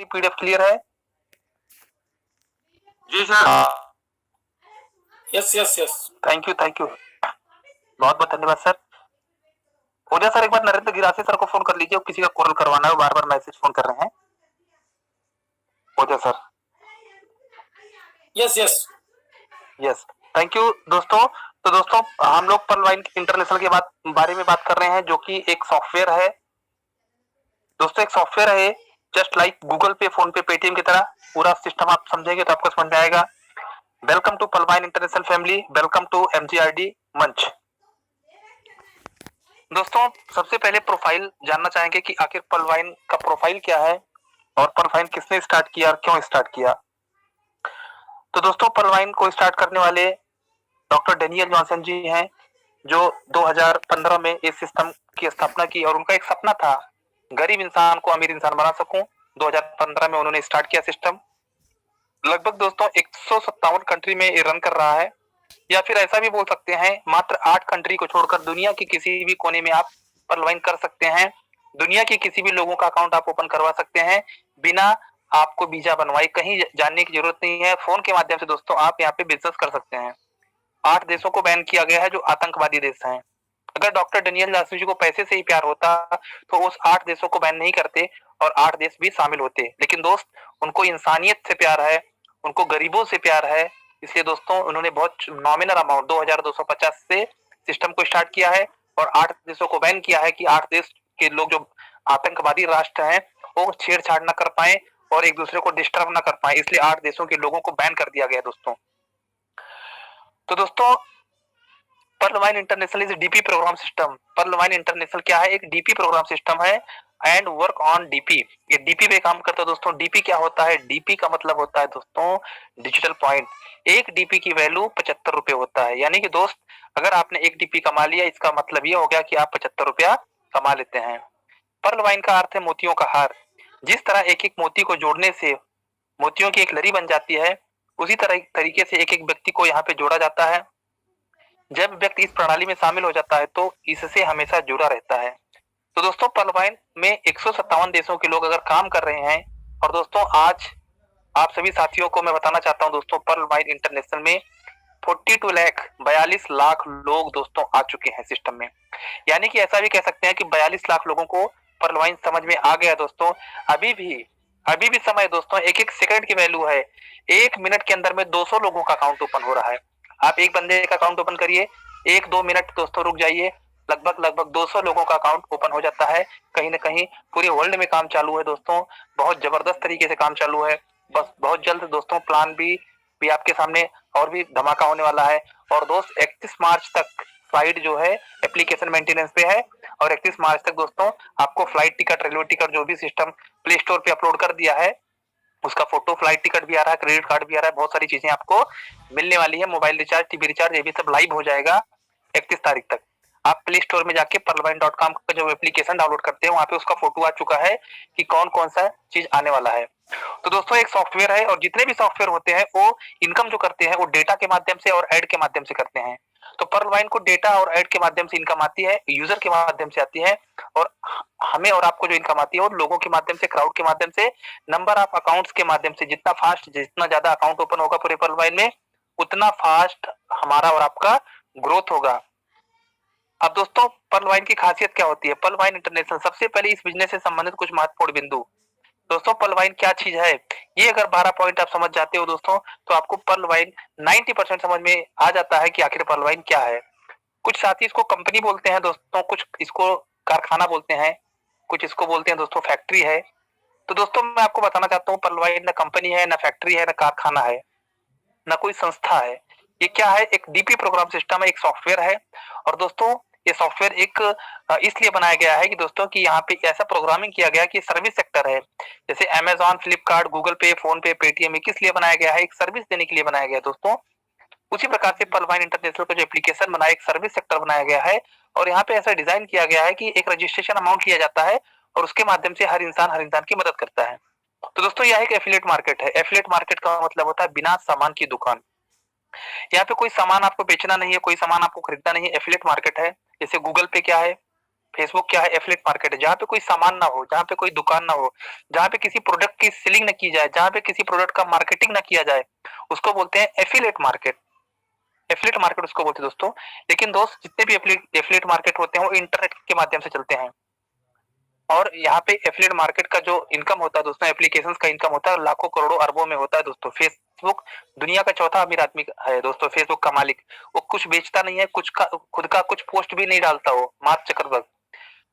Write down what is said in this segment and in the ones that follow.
PDF clear है? जी sir. Yes yes yes. Thank you बहुत बहुत धन्यवाद सर। हो जाए सर, एक बार नरेंद्र गिरासी सर को फोन कर लीजिए, किसी का कॉल करवाना है, बार बार मैसेज फोन कर रहे हैं। हो जाए sir. Yes yes yes, thank you दोस्तों। तो दोस्तों हम लोग पर्लवाइन इंटरनेशनल के बारे में बात कर रहे हैं, जो कि एक सॉफ्टवेयर है दोस्तों। एक सॉफ्टवेयर है जस्ट लाइक गूगल पे, फोन पे, पेटीएम की तरह। पूरा सिस्टम आप समझेंगे तो आपको समझ में आएगा। Welcome to Pearlvine international family, welcome to MGRD मंच। दोस्तों सबसे पहले प्रोफाइल जानना चाहेंगे कि आखिर पर्लवाइन का प्रोफाइल क्या है और पर्लवाइन किसने स्टार्ट किया और क्यों स्टार्ट किया। तो दोस्तों पर्लवाइन को स्टार्ट करने वाले डॉक्टर डेनियल जॉनसन जी हैं, जो 2015 में इस सिस्टम की स्थापना की और उनका एक सपना था गरीब इंसान को अमीर इंसान बना सकूं। 2015 में उन्होंने स्टार्ट किया सिस्टम। लगभग दोस्तों 157 कंट्री में ये रन कर रहा है, या फिर ऐसा भी बोल सकते हैं मात्र 8 कंट्री को छोड़कर दुनिया के किसी भी कोने में आप पर्लवाइन कर सकते हैं। दुनिया के किसी भी लोगों का अकाउंट आप ओपन करवा सकते हैं बिना आपको वीजा बनवाए। कहीं जाने की जरूरत नहीं है, फोन के माध्यम से दोस्तों आप यहाँ पे बिजनेस कर सकते हैं। 8 देशों को बैन किया गया है जो आतंकवादी देश हैं। अगर डॉक्टर डेनियल जॉनसन जी को पैसे से ही प्यार होता तो उस 8 देशों को बैन नहीं करते और 8 देश भी शामिल होते। लेकिन दोस्त उनको इंसानियत से प्यार है, उनको गरीबों से प्यार है, इसलिए दोस्तों उन्होंने बहुत नॉमिनल अमाउंट 2250 से सिस्टम को स्टार्ट किया है और 8 देशों को बैन किया है कि 8 देश के लोग जो आतंकवादी राष्ट्र हैं वो छेड़छाड़ न कर पाए और एक दूसरे को डिस्टर्ब न कर पाए, इसलिए 8 देशों के लोगों को बैन कर दिया गया दोस्तों। तो दोस्तों Pearlvine International is DP program system. Pearlvine International क्या है? एक डीपी प्रोग्राम सिस्टम है एंड वर्क ऑन डीपी। ये डीपी पे काम करता है दोस्तों। डीपी क्या होता है? डीपी का मतलब होता है दोस्तों डिजिटल पॉइंट। एक डीपी की वैल्यू 75 रुपए होता है, यानी कि दोस्त अगर आपने एक डीपी कमा लिया इसका मतलब ये हो गया कि आप 75 रुपया कमा लेते हैं। पर्लवाइन का अर्थ है मोतियों का हार। जिस तरह एक एक मोती को जोड़ने से मोतियों की एक लड़ी बन जाती है, उसी तरह तरीके से एक एक व्यक्ति को यहाँ पे जोड़ा जाता है। जब व्यक्ति इस प्रणाली में शामिल हो जाता है तो इससे हमेशा जुड़ा रहता है। तो दोस्तों पर्लवाइन में 157 देशों के लोग अगर काम कर रहे हैं और दोस्तों आज आप सभी साथियों को मैं बताना चाहता हूं दोस्तों पर्लवाइन इंटरनेशनल में 42 लाख लोग दोस्तों आ चुके हैं सिस्टम में। यानी कि ऐसा भी कह सकते हैं कि 42 लाख लोगों को पर्लवाइन समझ में आ गया दोस्तों। अभी भी समय दोस्तों एक एक सेकंड की वैल्यू है। 1 मिनट के अंदर में 200 लोगों का अकाउंट ओपन हो रहा है। आप एक बंदे का अकाउंट ओपन करिए, 1-2 मिनट दोस्तों रुक जाइए, लगभग 200 लोगों का अकाउंट ओपन हो जाता है। कहीं ना कहीं पूरे वर्ल्ड में काम चालू है दोस्तों, बहुत जबरदस्त तरीके से काम चालू है। बस बहुत जल्द दोस्तों प्लान भी आपके सामने और भी धमाका होने वाला है। और दोस्त 31 मार्च तक फ्लाइट जो है एप्लीकेशन मेंटेनेंस पे है और 31 मार्च तक दोस्तों आपको फ्लाइट टिकट, रेलवे टिकट जो भी सिस्टम प्ले स्टोर पे अपलोड कर दिया है उसका फोटो, फ्लाइट टिकट भी आ रहा है, क्रेडिट कार्ड भी आ रहा है, बहुत सारी चीजें आपको मिलने वाली है। मोबाइल रिचार्ज, टीवी रिचार्ज, ये भी सब लाइव हो जाएगा 31 तारीख तक। आप प्ले स्टोर में जाके पर्लवाइन.com का जो एप्लीकेशन डाउनलोड करते हैं वहां पे उसका फोटो आ चुका है कि कौन कौन सा चीज आने वाला है। तो दोस्तों एक सॉफ्टवेयर है और जितने भी सॉफ्टवेयर होते हैं वो इनकम जो करते हैं वो डेटा के माध्यम से और एड के माध्यम से करते हैं। तो पर्लवाइन को डेटा और एड के माध्यम से इनकम आती है, यूजर के माध्यम से आती है, और हमें और आपको जो इनकम आती है वो लोगों के माध्यम से, क्राउड के माध्यम से, नंबर ऑफ अकाउंट्स के माध्यम से। जितना फास्ट, जितना ज्यादा अकाउंट ओपन होगा पूरे पर्लवाइन में उतना फास्ट हमारा और आपका ग्रोथ होगा। अब दोस्तों पर्लवाइन की खासियत क्या होती है? पर्लवाइन इंटरनेशनल सबसे पहले इस बिजनेस से संबंधित कुछ महत्वपूर्ण बिंदु। दोस्तों पर्लवाइन क्या चीज है, ये अगर 12 पॉइंट आप समझ जाते हो दोस्तों तो आपको पर्लवाइन 90% समझ में आ जाता है कि आखिर पर्लवाइन क्या है। कुछ साथी इसको कंपनी बोलते हैं दोस्तों, कुछ इसको कारखाना बोलते हैं, कुछ इसको बोलते हैं दोस्तों फैक्ट्री है। तो दोस्तों मैं आपको बताना चाहता हूँ पर्लवाइन ना कंपनी है, ना फैक्ट्री है, ना कारखाना है, ना कोई संस्था है। ये क्या है? एक डीपी प्रोग्राम सिस्टम है, एक सॉफ्टवेयर है। और दोस्तों ये सॉफ्टवेयर एक इसलिए बनाया गया है कि दोस्तों कि यहाँ पे ऐसा प्रोग्रामिंग किया गया है कि सर्विस सेक्टर है, जैसे अमेजॉन, फ्लिपकार्ट, गूगल पे, फोन पे, पेटीएम, किस लिए बनाया गया है? एक सर्विस देने के लिए बनाया गया है दोस्तों। उसी प्रकार से पर्लवाइन इंटरनेशनल का जो एप्लीकेशन बनाया एक सर्विस सेक्टर बनाया गया है और यहाँ पे ऐसा डिजाइन किया गया है कि एक रजिस्ट्रेशन अमाउंट लिया जाता है और उसके माध्यम से हर इंसान की मदद करता है। तो दोस्तों यह एक एफिलिएट मार्केट है। एफिलिएट मार्केट का मतलब होता है बिना सामान की दुकान। यहाँ पे कोई सामान आपको बेचना नहीं है, कोई सामान आपको खरीदना नहीं है, एफिलिएट मार्केट है। जैसे गूगल पे क्या है? फेसबुक क्या है? एफिलिएट मार्केट है, जहाँ पे कोई सामान ना हो, जहाँ पे कोई दुकान ना हो, जहाँ पे किसी प्रोडक्ट की सेलिंग ना की जाए, जहाँ पे किसी प्रोडक्ट का मार्केटिंग ना किया जाए, उसको बोलते हैं एफिलिएट मार्केट। एफिलिएट मार्केट उसको बोलते हैं दोस्तों। लेकिन दोस्त जितने भी एफिलिएट मार्केट होते हैं वो इंटरनेट के माध्यम से चलते हैं। और यहाँ पे एफिलिएट मार्केट का जो इनकम होता है दोस्तों, एप्लीकेशंस का इनकम होता है, लाखों करोड़ों अरबों में होता है दोस्तों। फेसबुक दुनिया का चौथा अमीर आदमी है दोस्तों, फेसबुक का मालिक। वो कुछ बेचता नहीं है, कुछ का खुद का कुछ पोस्ट भी नहीं डालता, वो मार्क जकरबर्ग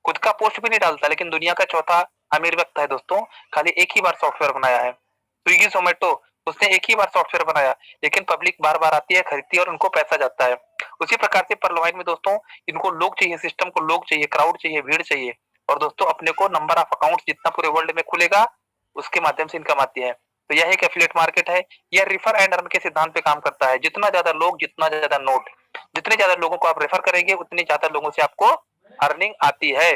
खुद का पोस्ट भी नहीं डालता, लेकिन दुनिया का चौथा अमीर व्यक्ति है दोस्तों। खाली एक ही बार सॉफ्टवेयर बनाया है, स्विगी जोमेटो, उसने एक ही बार सॉफ्टवेयर बनाया, लेकिन पब्लिक बार बार आती है, खरीदती है और उनको पैसा जाता है। उसी प्रकार से परलवाइन में दोस्तों, इनको लोग चाहिए, सिस्टम को लोग चाहिए, क्राउड चाहिए, भीड़ चाहिए। और दोस्तों अपने को नंबर ऑफ अकाउंट जितना पूरे वर्ल्ड में खुलेगा उसके माध्यम से इनकम आती है। तो यह एक एफिलिएट मार्केट है। यह रिफर एंड अर्न के सिद्धांत पे काम करता है। जितना ज्यादा लोग, जितना ज्यादा नोट, जितने ज्यादा लोगों को आप रेफर करेंगे उतनी ज्यादा लोगों से आपको अर्निंग आती है।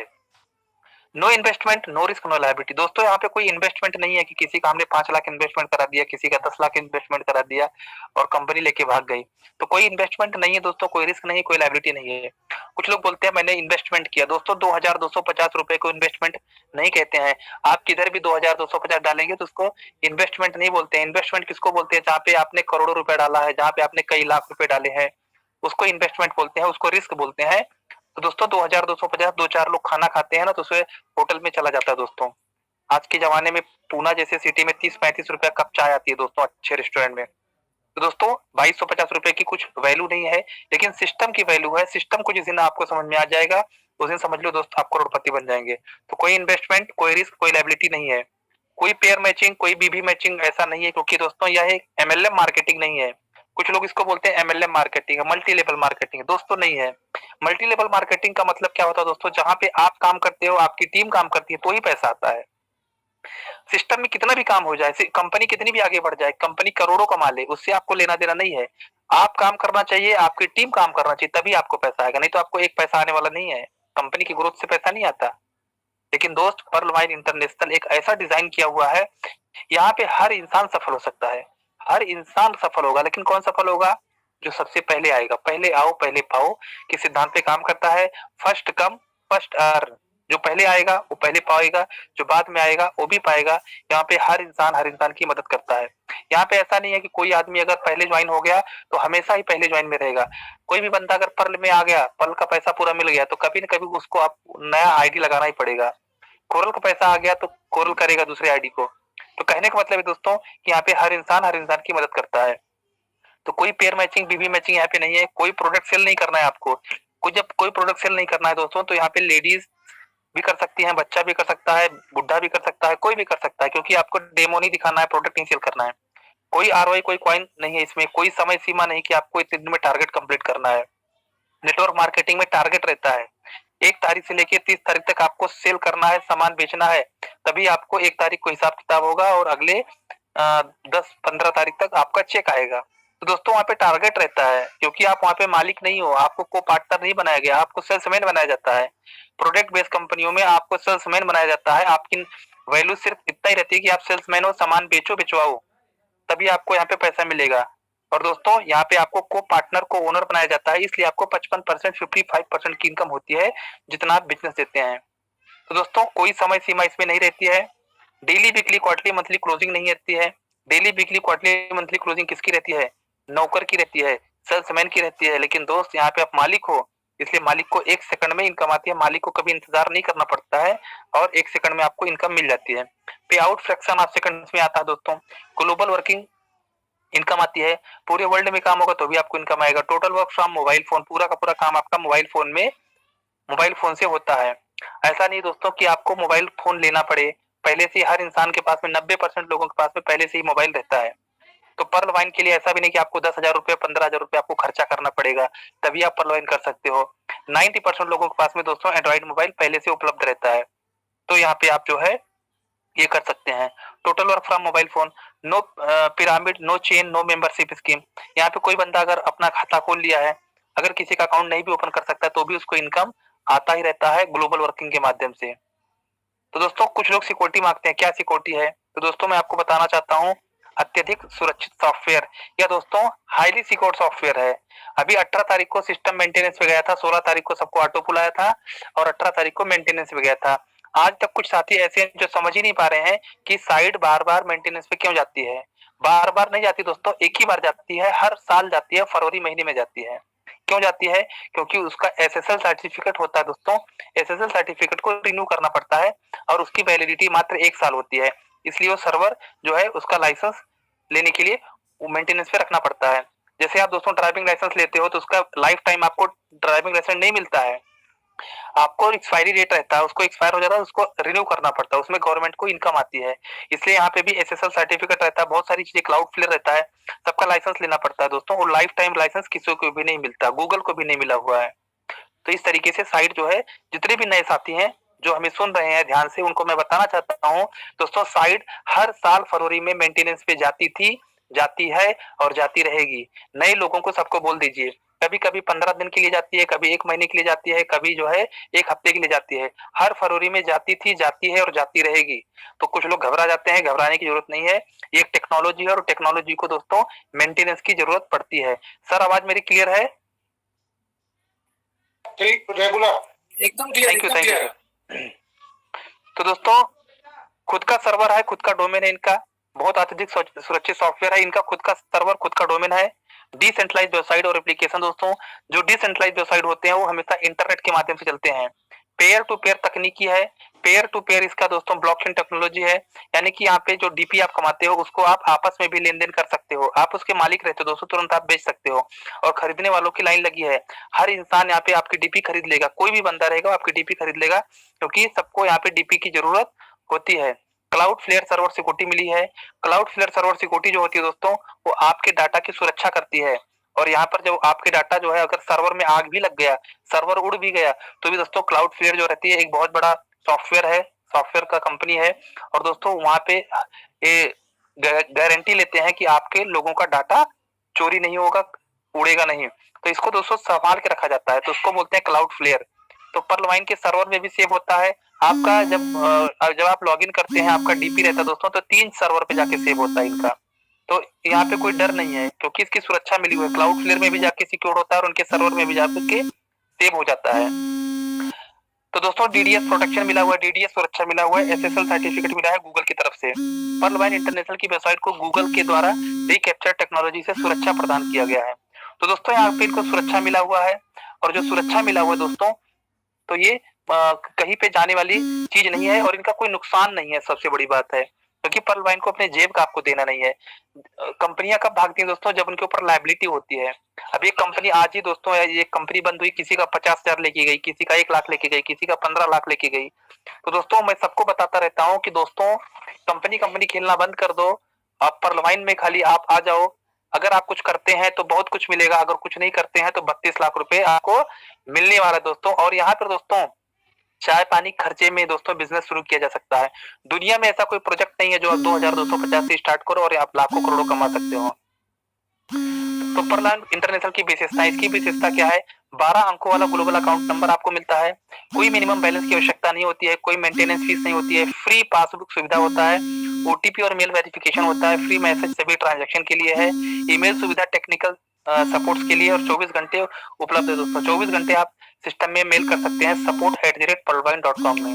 No investment, no risk, no liability. दोस्तों यहाँ पे कोई इन्वेस्टमेंट नहीं है कि किसी का हमने 5 लाख इन्वेस्टमेंट करा दिया, किसी का 10 लाख इन्वेस्टमेंट करा दिया और कंपनी लेके भाग गई। तो कोई इन्वेस्टमेंट नहीं है दोस्तों, कोई रिस्क नहीं, कोई लायबिलिटी नहीं है। कुछ लोग बोलते हैं मैंने इन्वेस्टमेंट किया। दोस्तों 2250 रुपए को इन्वेस्टमेंट नहीं कहते हैं। आप किधर भी 2250 डालेंगे तो उसको इन्वेस्टमेंट नहीं बोलते हैं। इन्वेस्टमेंट किसको बोलते हैं? जहाँ पे आपने करोड़ों रुपए डाला है, जहाँ पे आपने कई लाख रुपए डाले हैं, उसको इन्वेस्टमेंट बोलते हैं, उसको रिस्क बोलते हैं। तो दोस्तों 2250, 2-4 लोग खाना खाते हैं ना, तो उसमें होटल में चला जाता है दोस्तों। आज के जमाने में पूना जैसे सिटी में 30-35 रुपया कप चाय आती है दोस्तों, अच्छे रेस्टोरेंट में। तो दोस्तों 2250 रुपए की कुछ वैल्यू नहीं है, लेकिन सिस्टम की वैल्यू है। सिस्टम को जिस दिन आपको समझ में आ जाएगा उस दिन समझ लो दोस्त आप करोड़पति बन जाएंगे। तो कोई इन्वेस्टमेंट, कोई रिस्क, कोई लायबिलिटी नहीं है। कोई पेयर मैचिंग, कोई बीबी मैचिंग ऐसा नहीं है, क्योंकि दोस्तों यह एक एमएलएम मार्केटिंग नहीं है। कुछ लोग इसको बोलते हैं एमएलएम मार्केटिंग है, मल्टी लेवल मार्केटिंग है। दोस्तों नहीं है। मल्टी लेवल मार्केटिंग का मतलब क्या होता है दोस्तों? जहां पे आप काम करते हो, आपकी टीम काम करती है, तो ही पैसा आता है। सिस्टम में कितना भी काम हो जाए, कंपनी कितनी भी आगे बढ़ जाए, कंपनी करोड़ों कमा ले, उससे आपको लेना देना नहीं है। आप काम करना चाहिए, आपकी टीम काम करना चाहिए, तभी आपको पैसा आएगा, नहीं तो आपको एक पैसा आने वाला नहीं है। कंपनी की ग्रोथ से पैसा नहीं आता। लेकिन दोस्त पर्ल वाइन इंटरनेशनल एक ऐसा डिजाइन किया हुआ है, यहाँ पे हर इंसान सफल हो सकता है। हर इंसान सफल होगा, लेकिन कौन सफल होगा? जो सबसे पहले आएगा। पहले आओ पहले पाओ के सिद्धांत पे काम करता है। First come first earn. जो पहले आएगा वो पहले पाएगा, जो बाद में आएगा वो भी पाएगा। यहाँ पे हर इंसान की मदद करता है। यहाँ पे ऐसा नहीं है कि कोई आदमी अगर पहले ज्वाइन हो गया तो हमेशा ही पहले ज्वाइन में रहेगा। कोई भी बंदा अगर पर्ल में आ गया, पर्ल का पैसा पूरा मिल गया, तो कभी न कभी उसको आप नया आईडी लगाना ही पड़ेगा। कोरल का पैसा आ गया तो कोरल करेगा दूसरे आईडी को। तो कहने का मतलब है दोस्तों कि यहाँ पे हर इंसान की मदद करता है। तो कोई पेयर मैचिंग, बीबी मैचिंग यहाँ पे नहीं है। कोई प्रोडक्ट सेल नहीं करना है आपको। जब कोई प्रोडक्ट सेल नहीं करना है दोस्तों, तो यहाँ पे लेडीज भी कर सकती हैं, बच्चा भी कर सकता है, बुढ़ा भी कर सकता है, कोई भी कर सकता है, क्योंकि आपको डेमो नहीं दिखाना है, प्रोडक्ट नहीं सेल करना है। कोई आरओआई, कोई कॉइन नहीं है इसमें। कोई समय सीमा नहीं कि आपको इतने दिन में टारगेट कंप्लीट करना है। नेटवर्क मार्केटिंग में टारगेट रहता है, 1 तारीख से लेके 30 तारीख तक आपको सेल करना है, सामान बेचना है, तभी आपको 1 तारीख को हिसाब किताब होगा और अगले 10-15 तारीख तक आपका चेक आएगा। तो दोस्तों वहाँ पे टारगेट रहता है, क्योंकि आप वहाँ पे मालिक नहीं हो, आपको को पार्टनर नहीं बनाया गया, आपको सेल्समैन बनाया जाता है। प्रोडक्ट बेस्ड कंपनियों में आपको सेल्समैन बनाया जाता है। आपकी वैल्यू सिर्फ इतना ही रहती है कि आप सेल्समैन हो, सामान बेचो, बिचवाओ, तभी आपको यहाँ पे पैसा मिलेगा। और दोस्तों यहाँ पे आपको को पार्टनर को ओनर बनाया जाता है, इसलिए आपको 55%, 55% की इनकम होती है जितना आप बिजनेस देते हैं। तो दोस्तों कोई समय सीमा इसमें नहीं रहती है। Daily, weekly, quarterly, monthly closing नहीं रहती है। Daily, weekly, quarterly, monthly closing किसकी रहती है? नौकर की रहती है, सेल्समैन की रहती है। लेकिन दोस्त यहाँ पे आप मालिक हो, इसलिए मालिक को 1 सेकंड में इनकम आती है। मालिक को कभी इंतजार नहीं करना पड़ता है और 1 सेकंड में आपको इनकम मिल जाती है। पे आउट फ्रैक्शन ऑफ सेकंड में आता है दोस्तों। ग्लोबल वर्किंग इनकम आती है, पूरे वर्ल्ड में काम होगा तो भी आपको इनकम आएगा। Total work from mobile phone, पूरा का पूरा काम आपका मोबाइल फोन से होता है। ऐसा नहीं दोस्तों कि आपको मोबाइल फोन लेना पड़े। पहले से हर इंसान के पास में, 90% लोगों के पास में पहले से ही मोबाइल रहता है। तो पर्ल वाइन के लिए ऐसा भी नहीं कि आपको 10,000 रुपए, 15,000 रुपए आपको खर्चा करना पड़ेगा तभी आप पर्ल वाइन कर सकते हो। 90% लोगों के पास में दोस्तों एंड्रॉइड मोबाइल पहले से उपलब्ध रहता है, तो यहाँ पे आप जो है ये कर सकते हैं। Total work from mobile phone, no pyramid, no chain, no membership scheme. यहाँ पे कोई बंदा अगर अपना खाता खोल लिया है, अगर किसी का अकाउंट नहीं भी ओपन कर सकता तो भी उसको इनकम आता ही रहता है ग्लोबल वर्किंग के माध्यम से। तो दोस्तों कुछ लोग सिक्योरिटी मांगते हैं, क्या सिक्योरिटी है? तो दोस्तों मैं आपको बताना चाहता हूँ, अत्यधिक सुरक्षित सॉफ्टवेयर या दोस्तों हाईली सिक्योर्ड सॉफ्टवेयर है। अभी 18 तारीख को सिस्टम मेंटेनेंस पे गया था, 16 तारीख को सबको ऑटो पुल आया था और 18 तारीख को मेंटेनेंस पे गया था। आज तक कुछ साथी ऐसे हैं जो समझ ही नहीं पा रहे हैं कि साइट बार बार मेंटेनेंस पे क्यों जाती है। बार बार नहीं जाती दोस्तों, एक ही बार जाती है, हर साल जाती है, फरवरी महीने में जाती है। क्यों जाती है? क्योंकि उसका एसएसएल सर्टिफिकेट होता है दोस्तों, एसएसएल सर्टिफिकेट को रिन्यू करना पड़ता है और उसकी वैलिडिटी मात्र 1 साल होती है। इसलिए वो सर्वर जो है उसका लाइसेंस लेने के लिए मेंटेनेंस पे रखना पड़ता है। जैसे आप दोस्तों ड्राइविंग लाइसेंस लेते हो तो उसका लाइफ टाइम आपको ड्राइविंग लाइसेंस नहीं मिलता है, आपको एक्सपायरी डेट रहता है, उसको एक्सपायर हो जाता है, उसको रिन्यू करना पड़ता है, उसमें गवर्नमेंट को इनकम आती है। इसलिए यहाँ पे भी एसएसएल सर्टिफिकेट रहता है, बहुत सारी चीजें, क्लाउड फ्लेयर रहता है, सबका लाइसेंस लेना पड़ता है दोस्तों। और लाइफ टाइम लाइसेंस किसी को भी नहीं मिलता, गूगल को भी नहीं मिला हुआ है। तो इस तरीके से साइट जो है, जितने भी नए साथी हैं जो हमें सुन रहे हैं ध्यान से, उनको मैं बताना चाहता हूँ दोस्तों, साइट हर साल फरवरी में मेंटेनेंस पे जाती थी, जाती है और जाती रहेगी। नए लोगों को सबको बोल दीजिए, कभी कभी 15 दिन के लिए जाती है, कभी 1 महीने के लिए जाती है, कभी जो है 1 हफ्ते के लिए जाती है। हर फरवरी में जाती थी, जाती है और जाती रहेगी। तो कुछ लोग घबरा जाते हैं, घबराने की जरूरत नहीं है। ये एक टेक्नोलॉजी है और टेक्नोलॉजी को दोस्तों मेंटेनेंस की जरूरत पड़ती है। सर आवाज मेरी क्लियर है? रेगुलर एकदम क्लियर, थैंक यू। तो दोस्तों खुद का सर्वर है, खुद का डोमेन है इनका, बहुत अत्यधिक सुरक्षित सॉफ्टवेयर है इनका, खुद का सर्वर, खुद का डोमेन है। डिसेंट्रलाइज्ड वेबसाइट और एप्लीकेशन दोस्तों, जो डिसेंट्रलाइज्ड वेबसाइट होते हैं वो हमेशा इंटरनेट के माध्यम से चलते हैं। पेयर टू पेयर तकनीकी है, पेयर टू पेयर इसका दोस्तों ब्लॉकचेन टेक्नोलॉजी है। यानी कि यहाँ पे जो डीपी आप कमाते हो उसको आप आपस में भी लेन देन कर सकते हो, आप उसके मालिक रहते हो दोस्तों, तुरंत आप बेच सकते हो और खरीदने वालों की लाइन लगी है। हर इंसान यहाँ पे आपकी डीपी खरीद लेगा, कोई भी बंदा रहेगा आपकी डीपी खरीद लेगा, क्योंकि सबको यहाँ पे डीपी की जरूरत होती है। क्लाउड फ्लेयर सर्वर सिक्योरिटी मिली है। क्लाउड फ्लेयर सर्वर सिक्योरिटी जो होती है दोस्तों, वो आपके डाटा की सुरक्षा करती है। और यहाँ पर जब आपके डाटा जो है, अगर सर्वर में आग भी लग गया, सर्वर उड़ भी गया, तो भी दोस्तों क्लाउड फ्लेयर जो रहती है एक बहुत बड़ा सॉफ्टवेयर है, सॉफ्टवेयर का कंपनी है। और दोस्तों वहां पे ये गारंटी लेते हैं कि आपके लोगों का डाटा चोरी नहीं होगा, उड़ेगा नहीं। तो इसको दोस्तों संभाल के रखा जाता है, तो उसको बोलते हैं क्लाउड फ्लेयर। तो पर्लवाइन के सर्वर में भी सेव होता है आपका। जब आप लॉगिन करते हैं, आपका डीपी रहता है दोस्तों, तो 3 सर्वर पे जाके सेव होता है इनका। तो यहाँ पे कोई डर नहीं है, क्योंकि इसकी सुरक्षा मिली हुई है। क्लाउड फ्लेयर में भी जाके सिक्योर होता है और उनके सर्वर में भी जाके सेव हो जाता है। तो दोस्तों डीडीएस प्रोटेक्शन मिला हुआ है, डीडीएस सुरक्षा मिला हुआ है, एसएसएल सर्टिफिकेट मिला है गूगल की तरफ से। पर्लवाइन इंटरनेशनल की वेबसाइट को गूगल के द्वारा रिकैप्चर टेक्नोलॉजी से सुरक्षा प्रदान किया गया है। तो दोस्तों यहाँ पे इनको सुरक्षा मिला हुआ है, और जो सुरक्षा मिला हुआ है दोस्तों, तो ये कहीं पे जाने वाली चीज नहीं है और इनका कोई नुकसान नहीं है, सबसे बड़ी बात है, क्योंकि पर्लवाइन को अपने जेब का आपको देना नहीं है। कंपनियां कब भागती हैं दोस्तों? जब उनके ऊपर लायबिलिटी होती है। अब एक कंपनी आज ही दोस्तों, ये कंपनी बंद हुई, किसी का 50,000 लेके गई, किसी का 1 लाख लेके गई, किसी का 15 लाख लेके गई। तो दोस्तों मैं सबको बताता रहता हूँ कि दोस्तों कंपनी कंपनी खेलना बंद कर दो, आप पर्लवाइन में खाली आप आ जाओ। अगर आप कुछ करते हैं तो बहुत कुछ मिलेगा, अगर कुछ नहीं करते हैं तो 32 लाख रुपए आपको मिलने वाला है दोस्तों। और यहाँ पर दोस्तों चाय पानी खर्चे में दोस्तों बिजनेस शुरू किया जा सकता है। दुनिया में ऐसा कोई प्रोजेक्ट नहीं है जो आप 2250 से स्टार्ट करो और आप लाखों करोड़ों कमा सकते हो। तो पर्लवाइन इंटरनेशनल की विशेषता, इसकी विशेषता क्या है? 12 अंकों वाला ग्लोबल अकाउंट नंबर आपको मिलता है, कोई मिनिमम बैलेंस की आवश्यकता नहीं होती है, कोई मेंटेनेंस फीस नहीं होती है, फ्री पासबुक सुविधा होता है, ओटीपी और मेल वेरिफिकेशन होता है, फ्री मैसेज सभी ट्रांजैक्शन के लिए है, ईमेल सुविधा टेक्निकल सपोर्ट्स के लिए, और 24 घंटे उपलब्ध है दोस्तों। 24 घंटे आप सिस्टम में मेल कर सकते हैं support@perlwine.com में।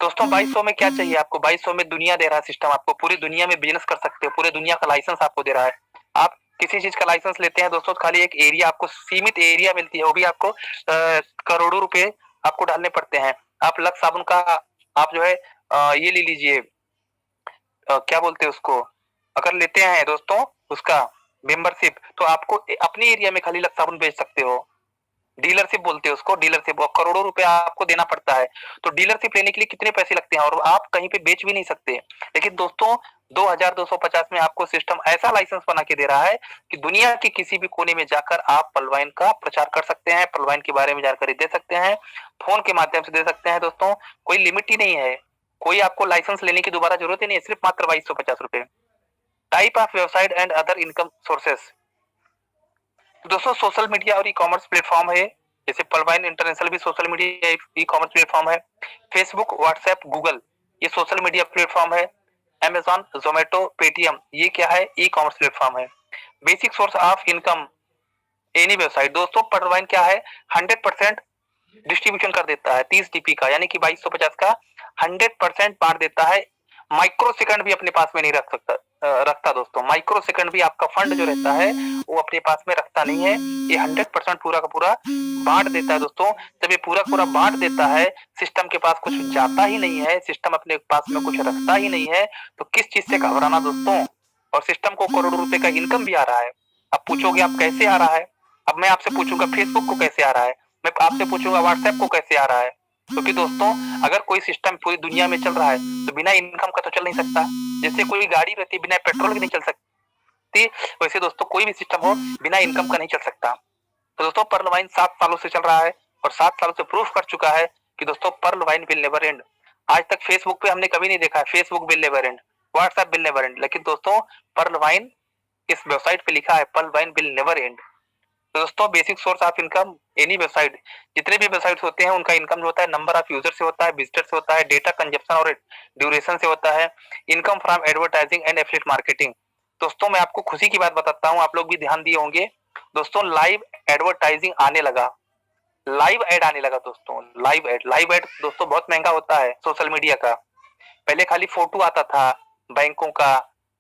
दोस्तों 2200 में क्या चाहिए आपको? 2200 में दुनिया दे रहा है सिस्टम आपको, पूरी दुनिया में बिजनेस कर सकते हो, पूरे दुनिया का लाइसेंस आपको दे रहा है। आप किसी चीज का लाइसेंस लेते हैं दोस्तों, खाली एक एरिया आपको, सीमित एरिया मिलती है, वो भी आपको करोड़ों रुपए आपको डालने पड़ते हैं। आप लक्स साबुन का आप जो है ये ले लीजिए, क्या बोलते हैं उसको, अगर लेते हैं दोस्तों उसका मेंबरशिप, तो आपको अपने एरिया में खाली लक्स साबुन बेच सकते हो। डीलरशिप बोलते हैं उसको, डीलरशिप, करोड़ों रुपए आपको देना पड़ता है। तो डीलरशिप लेने के लिए कितने पैसे लगते हैं, और आप कहीं पे बेच भी नहीं सकते। लेकिन दोस्तों 2250 में आपको सिस्टम ऐसा लाइसेंस बना के दे रहा है कि दुनिया के किसी भी कोने में जाकर आप पर्लवाइन का प्रचार कर सकते हैं, पर्लवाइन के बारे में जानकारी दे सकते हैं, फोन के माध्यम से दे सकते हैं दोस्तों। कोई लिमिट ही नहीं है, कोई आपको लाइसेंस लेने की दोबारा जरूरत ही नहीं है, सिर्फ मात्र 2250 रुपए। Type of website and other income sources, दोस्तों सोशल मीडिया और ई कॉमर्स प्लेटफॉर्म है, जैसे पर्लवाइन इंटरनेशनल भी social media e commerce platform है। फेसबुक, व्हाट्सएप, गूगल, ये सोशल मीडिया प्लेटफॉर्म है। अमेजॉन, जोमेटो, पेटीएम, ये क्या है? ई कॉमर्स प्लेटफॉर्म है। Basic source of income any website. दोस्तों परलवाइन क्या है? 100% डिस्ट्रीब्यूशन कर देता है 30 डीपी का, यानी कि 2250 का 100% बांट देता है। माइक्रो सेकंड भी अपने पास में नहीं रखता दोस्तों। माइक्रो सेकंड भी आपका फंड जो रहता है वो अपने पास में रखता नहीं है। ये 100% पूरा का पूरा बांट देता है दोस्तों। जब ये पूरा पूरा बांट देता है, सिस्टम के पास कुछ जाता ही नहीं है, सिस्टम अपने पास में कुछ रखता ही नहीं है, तो किस चीज से घबराना दोस्तों। और सिस्टम को करोड़ों रुपए का इनकम भी आ रहा है। अब पूछोगे आप कैसे आ रहा है? अब मैं आपसे पूछूंगा फेसबुक को कैसे आ रहा है, मैं आपसे पूछूंगा व्हाट्सएप को कैसे आ रहा है। क्योंकि दोस्तों अगर कोई सिस्टम पूरी दुनिया में चल रहा है तो बिना इनकम का तो चल नहीं सकता। जैसे कोई गाड़ी रहती है बिना पेट्रोल की नहीं चल सकती, वैसे दोस्तों कोई भी सिस्टम हो बिना इनकम का नहीं चल सकता। तो दोस्तों पर्ल वाइन 7 सालों से चल रहा है और 7 सालों से प्रूफ कर चुका है कि दोस्तों Pearlvine will never end. आज तक फेसबुक पे हमने कभी नहीं देखा है Facebook will never end, WhatsApp will never end, लेकिन दोस्तों पर्ल वाइन इस वेबसाइट पे लिखा है Pearlvine will never end. तो दोस्तों basic source of income any website, जितने भी वेबसाइट्स होते हैं उनका इनकम जो होता है नंबर ऑफ यूजर से होता है, विजिटर से होता है, डेटा कंजप्शन और ड्यूरेशन से होता है, income from advertising and affiliate marketing. दोस्तों मैं आपको खुशी की बात बताता हूँ, आप लोग भी ध्यान दिए होंगे दोस्तों, लाइव एडवर्टाइजिंग आने लगा, लाइव एड आने लगा दोस्तों। लाइव एड दोस्तों बहुत महंगा होता है सोशल मीडिया का। पहले खाली फोटो आता था बैंकों का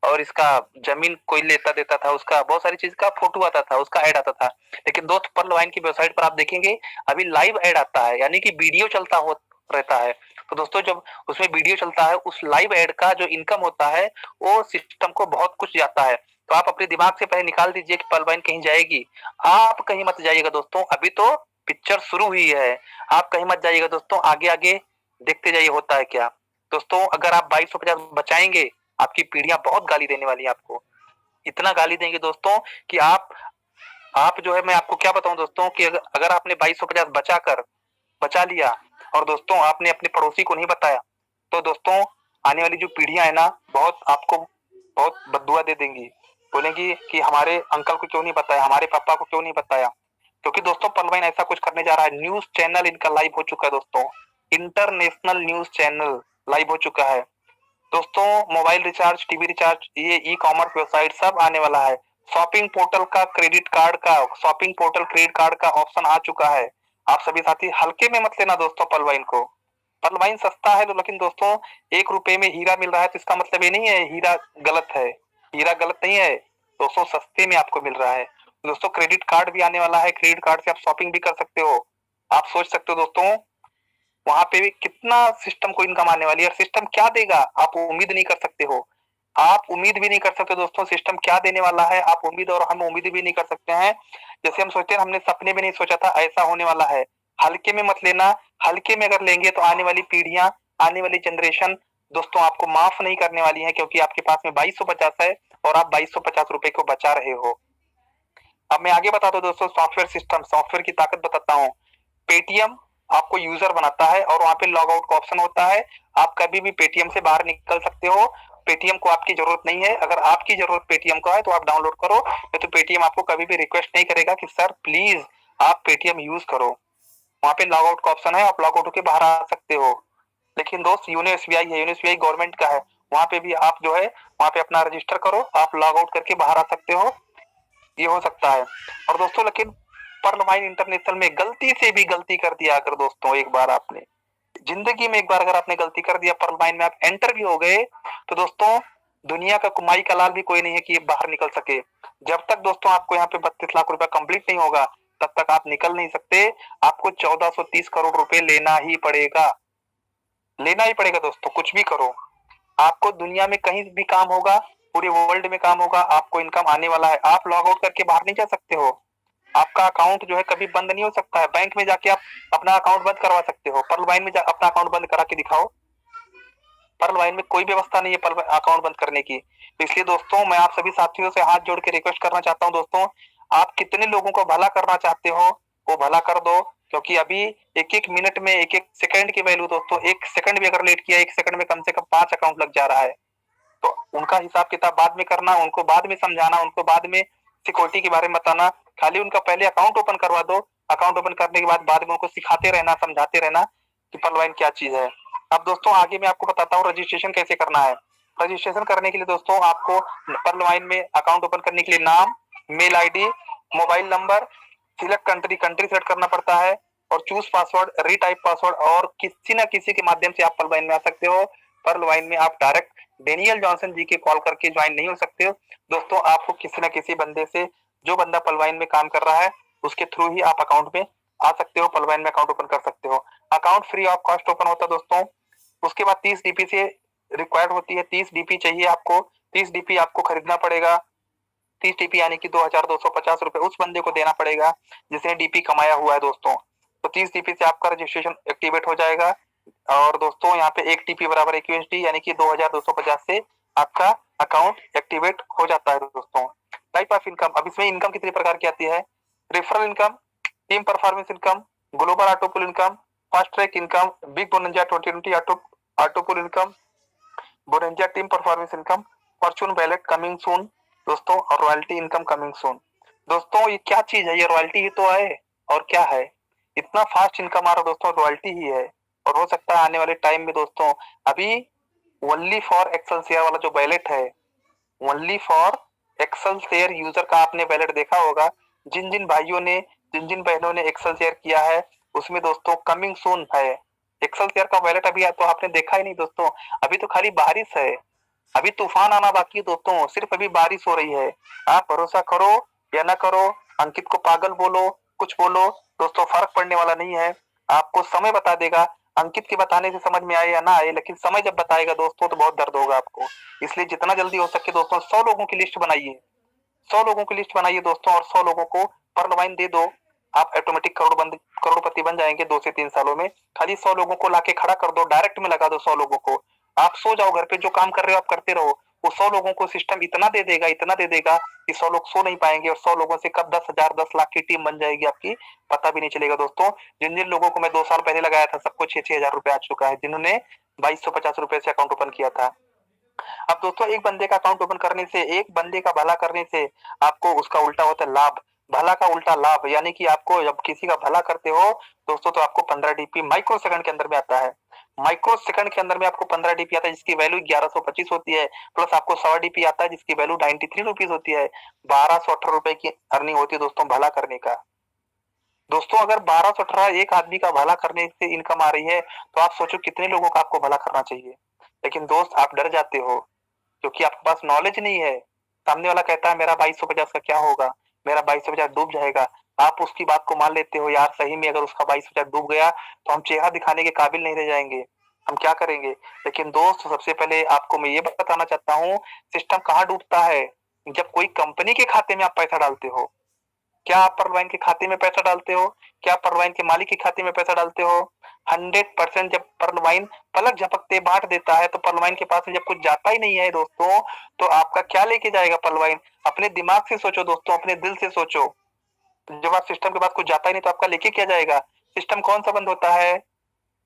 और इसका जमीन कोई लेता देता था, उसका बहुत सारी चीज का फोटो आता था, उसका ऐड आता था। लेकिन दोस्त पर्ल वाइन की वेबसाइट पर आप देखेंगे अभी लाइव ऐड आता है, यानी कि वीडियो चलता हो रहता है। तो दोस्तों जब उसमें वीडियो चलता है उस लाइव ऐड का जो इनकम होता है वो सिस्टम को बहुत कुछ जाता है। तो आप अपने दिमाग से पहले निकाल दीजिए कि पर्ल वाइन कहीं जाएगी। आप कहीं मत जाइएगा दोस्तों, अभी तो पिक्चर शुरू हुई है। आप कहीं मत जाइएगा दोस्तों, आगे आगे देखते जाइए होता है क्या। दोस्तों अगर आप 2250 बचाएंगे, आपकी पीढ़ियां बहुत गाली देने वाली है आपको, इतना गाली देंगे दोस्तों कि आप जो है, मैं आपको क्या बताऊं दोस्तों कि अगर आपने 2250 बचा लिया और दोस्तों आपने अपने पड़ोसी को नहीं बताया, तो दोस्तों आने वाली जो पीढ़ियां है ना बहुत आपको बहुत बद्दुआ दे देंगी, बोलेंगी कि हमारे अंकल को क्यों नहीं बताया, हमारे पापा को क्यों नहीं बताया। क्योंकि दोस्तों पर्लवाइन ऐसा कुछ करने जा रहा है। न्यूज चैनल इनका लाइव हो चुका है दोस्तों, इंटरनेशनल न्यूज चैनल लाइव हो चुका है दोस्तों। मोबाइल रिचार्ज, टीवी रिचार्ज, ये ई कॉमर्स वेबसाइट सब आने वाला है। शॉपिंग पोर्टल का क्रेडिट कार्ड का, शॉपिंग पोर्टल क्रेडिट कार्ड का ऑप्शन आ चुका है। आप सभी साथी हल्के में मत लेना दोस्तों पर्लवाइन को। पर्लवाइन सस्ता है, लेकिन दोस्तों 1 रुपए में हीरा मिल रहा है तो इसका मतलब ये नहीं है हीरा गलत है। हीरा गलत नहीं है दोस्तों, सस्ते में आपको मिल रहा है। दोस्तों क्रेडिट कार्ड भी आने वाला है, क्रेडिट कार्ड से आप शॉपिंग भी कर सकते हो। आप सोच सकते हो दोस्तों वहां पे भी कितना सिस्टम को इनकम आने वाली है। सिस्टम क्या देगा आप उम्मीद नहीं कर सकते हो, आप उम्मीद भी नहीं कर सकते दोस्तों सिस्टम क्या देने वाला है। आप उम्मीद और हम उम्मीद भी नहीं कर सकते हैं। जैसे हम सोचते हैं, हमने सपने में नहीं सोचा था ऐसा होने वाला है। हल्के में मत लेना, हल्के में अगर लेंगे तो आने वाली पीढ़ियां, आने वाली जनरेशन दोस्तों आपको माफ नहीं करने वाली है, क्योंकि आपके पास में 2250 है और आप 2250 रुपए को बचा रहे हो। अब मैं आगे बताता हूँ दोस्तों सॉफ्टवेयर सिस्टम, सॉफ्टवेयर की ताकत बताता हूँ। पेटीएम आपको यूजर बनाता है और वहां पे लॉग आउट का ऑप्शन होता है। आप कभी भी पेटीएम से बाहर निकल सकते हो, पेटीएम को आपकी जरूरत नहीं है। अगर आपकी जरूरत पेटीएम को है तो आप डाउनलोड करो, नहीं तो पेटीएम आपको कभी भी रिक्वेस्ट नहीं करेगा कि सर प्लीज आप पेटीएम यूज करो। वहां पे लॉग आउट का ऑप्शन है, आप लॉग आउट होकर बाहर आ सकते हो। लेकिन दोस्त यूनो एसबीआई है, यूनो एसबीआई गवर्नमेंट का है, वहां पे भी आप जो है वहां पे अपना रजिस्टर करो, आप लॉग आउट करके बाहर आ सकते हो, ये हो सकता है। और दोस्तों लेकिन पर्लवाइन इंटरनेशनल में गलती से भी गलती कर दिया अगर दोस्तों, एक बार आपने जिंदगी में एक बार अगर आपने गलती कर दिया, पर्लवाइन में आप एंटर भी हो गए, तो दोस्तों दुनिया का कुमाई का लाल भी कोई नहीं है कि ये बाहर निकल सके। जब तक दोस्तों आपको यहाँ पे 32 लाख रुपया कंप्लीट नहीं होगा तब तक आप निकल नहीं सकते। आपको 1430 करोड़ रुपए लेना ही पड़ेगा, लेना ही पड़ेगा दोस्तों। कुछ भी करो, आपको दुनिया में कहीं भी काम होगा, पूरे वर्ल्ड में काम होगा, आपको इनकम आने वाला है। आप लॉग आउट करके बाहर नहीं जा सकते हो, आपका अकाउंट जो है कभी बंद नहीं हो सकता है। बैंक में जाके आप अपना अकाउंट बंद करवा सकते हो, पर्लवाइन में अपना अकाउंट बंद करा के दिखाओ। पर्लवाइन में कोई व्यवस्था नहीं है अकाउंट बंद करने की। तो इसलिए दोस्तों मैं आप सभी साथियों से हाथ जोड़ के रिक्वेस्ट करना चाहता हूँ दोस्तों, आप कितने लोगों को भला करना चाहते हो वो भला कर दो, क्योंकि अभी एक एक मिनट में एक एक सेकंड की वैल्यू दोस्तों, एक सेकंड भी अगर लेट किया, एक सेकंड में कम से कम 5 अकाउंट लग जा रहा है। तो उनका हिसाब किताब बाद में करना, उनको बाद में समझाना, उनको बाद में सिक्योरिटी के बारे में बताना। खाली उनका पहले अकाउंट ओपन करवा दो, अकाउंट ओपन करने के बाद में उनको सिखाते रहना, समझाते रहना कि पर्लवाइन क्या चीज है। अब दोस्तों आगे मैं आपको बताता हूँ रजिस्ट्रेशन कैसे करना है। रजिस्ट्रेशन करने के लिए दोस्तों आपको पर्लवाइन में अकाउंट ओपन करने के लिए नाम, mail ID, mobile number, select country select करना पड़ता है और चूज पासवर्ड, रीटाइप पासवर्ड और किसी ना किसी के माध्यम से आप पर्लवाइन में आ सकते हो। पर्लवाइन में आप डायरेक्ट डेनियल जॉनसन जी के कॉल करके ज्वाइन नहीं हो सकते हो दोस्तों। आपको किसी ना किसी बंदे से, जो बंदा पर्लवाइन में काम कर रहा है उसके थ्रू ही आप अकाउंट में आ सकते हो, पर्लवाइन में अकाउंट ओपन कर सकते हो। Account free of cost open होता है दोस्तों। उसके बाद 30 डीपी से रिक्वायर्ड होती है, 30 डीपी चाहिए आपको। 30 डीपी आपको खरीदना पड़ेगा। 30 डीपी यानी कि 2250 रुपए उस बंदे को देना पड़ेगा जिसने डीपी कमाया हुआ है दोस्तों। तो 30 डीपी से आपका रजिस्ट्रेशन एक्टिवेट हो जाएगा। और दोस्तों यहाँ पे 1 टीपी बराबर 1 यूएसडी यानी कि 2250 से आपका अकाउंट एक्टिवेट हो जाता है दोस्तों। टाइप ऑफ इनकम, अब इसमें इनकम कितने प्रकार की आती है? Referral income, team performance income, global auto pool income, fast track income, big bonanza 2020 auto pool income, bonanza team performance income, fortune wallet coming soon दोस्तों, और रॉयल्टी इनकम कमिंग सून। दोस्तों ये क्या चीज है? ये रॉयल्टी ही तो है और क्या है? इतना फास्ट इनकम आ रहा दोस्तों, रॉयल्टी ही है। और हो सकता है आने वाले टाइम में दोस्तों, अभी ओनली फॉर एक्सेलसियर वाला जो वैलेट है, ओनली फॉर एक्सेलसियर यूजर का आपने वैलेट देखा होगा। जिन जिन भाइयों ने, जिन जिन बहनों ने एक्सेलसियर किया है उसमें दोस्तों कमिंग सून है। एक्सेलसियर का वैलेट अभी तो आपने देखा ही नहीं दोस्तों, अभी तो खाली बारिश है, अभी तूफान आना बाकी है दोस्तों, सिर्फ अभी बारिश हो रही है। आप भरोसा करो या ना करो, अंकित को पागल बोलो, कुछ बोलो दोस्तों, फर्क पड़ने वाला नहीं है। आपको समय बता देगा, अंकित के बताने से समझ में आए या ना आए, लेकिन समय जब बताएगा दोस्तों तो बहुत दर्द होगा आपको। इसलिए जितना जल्दी हो सके दोस्तों 100 लोगों की लिस्ट बनाइए, 100 लोगों की लिस्ट बनाइए दोस्तों, और 100 लोगों को पर्लवाइन दे दो। आप ऑटोमेटिक करोड़पति बन जाएंगे 2 से 3 सालों में। खाली 100 लोगों को लाके खड़ा कर दो, डायरेक्ट में लगा दो 100 लोगों को। आप सो जाओ घर पे, जो काम कर रहे हो आप करते रहो। वो 100 लोगों को सिस्टम इतना दे देगा, इतना दे देगा कि 100 लोग सो नहीं पाएंगे, और 100 लोगों से कब 10,000 10 लाख की टीम बन जाएगी आपकी, पता भी नहीं चलेगा दोस्तों। जिन जिन लोगों को मैं 2 साल पहले लगाया था सबको 6-6 हजार रुपए आ चुका है, जिन्होंने 2250 रुपए से अकाउंट ओपन किया था। अब दोस्तों एक बंदे का अकाउंट ओपन करने से, एक बंदे का भला करने से आपको उसका उल्टा होता है लाभ, भला का उल्टा लाभ। यानी कि आपको जब किसी का भला करते हो दोस्तों तो आपको 15 डीपी माइक्रो सेकंड के अंदर में आता है। माइक्रो सेकंड के अंदर में आपको 15 डीपी आता है जिसकी वैल्यू 1125 होती है, प्लस आपको 100 डीपी आता है जिसकी वैल्यू 93 रुपीज होती है। 1218 रुपए की अर्निंग होती है दोस्तों भला करने का। दोस्तों अगर 1218 एक आदमी का भला करने से इनकम आ रही है तो आप सोचो कितने लोगों का आपको भला करना चाहिए। लेकिन दोस्त आप डर जाते हो क्योंकि आपके पास नॉलेज नहीं है। सामने वाला कहता है मेरा 2250 का क्या होगा, मेरा 2250 डूब जाएगा। आप उसकी बात को मान लेते हो, यार सही में अगर उसका 2250 डूब गया तो हम चेहरा दिखाने के काबिल नहीं रह जाएंगे, हम क्या करेंगे। लेकिन दोस्त सबसे पहले आपको मैं ये बताना चाहता हूँ, सिस्टम कहाँ डूबता है? जब कोई कंपनी के खाते में आप पैसा डालते हो। क्या आप पर्लवाइन के खाते में पैसा डालते हो? क्या पर्लवाइन के मालिक के खाते में पैसा डालते हो? 100% जब पर्लवाइन पलक झपकते बांट देता है तो पर्लवाइन के पास में जब कुछ जाता ही नहीं है दोस्तों, तो आपका क्या लेके जाएगा पर्लवाइन? अपने दिमाग से सोचो दोस्तों, अपने दिल से सोचो। जब आप सिस्टम के पास कुछ जाता ही नहीं तो आपका लेके क्या जाएगा? सिस्टम कौन सा बंद होता है?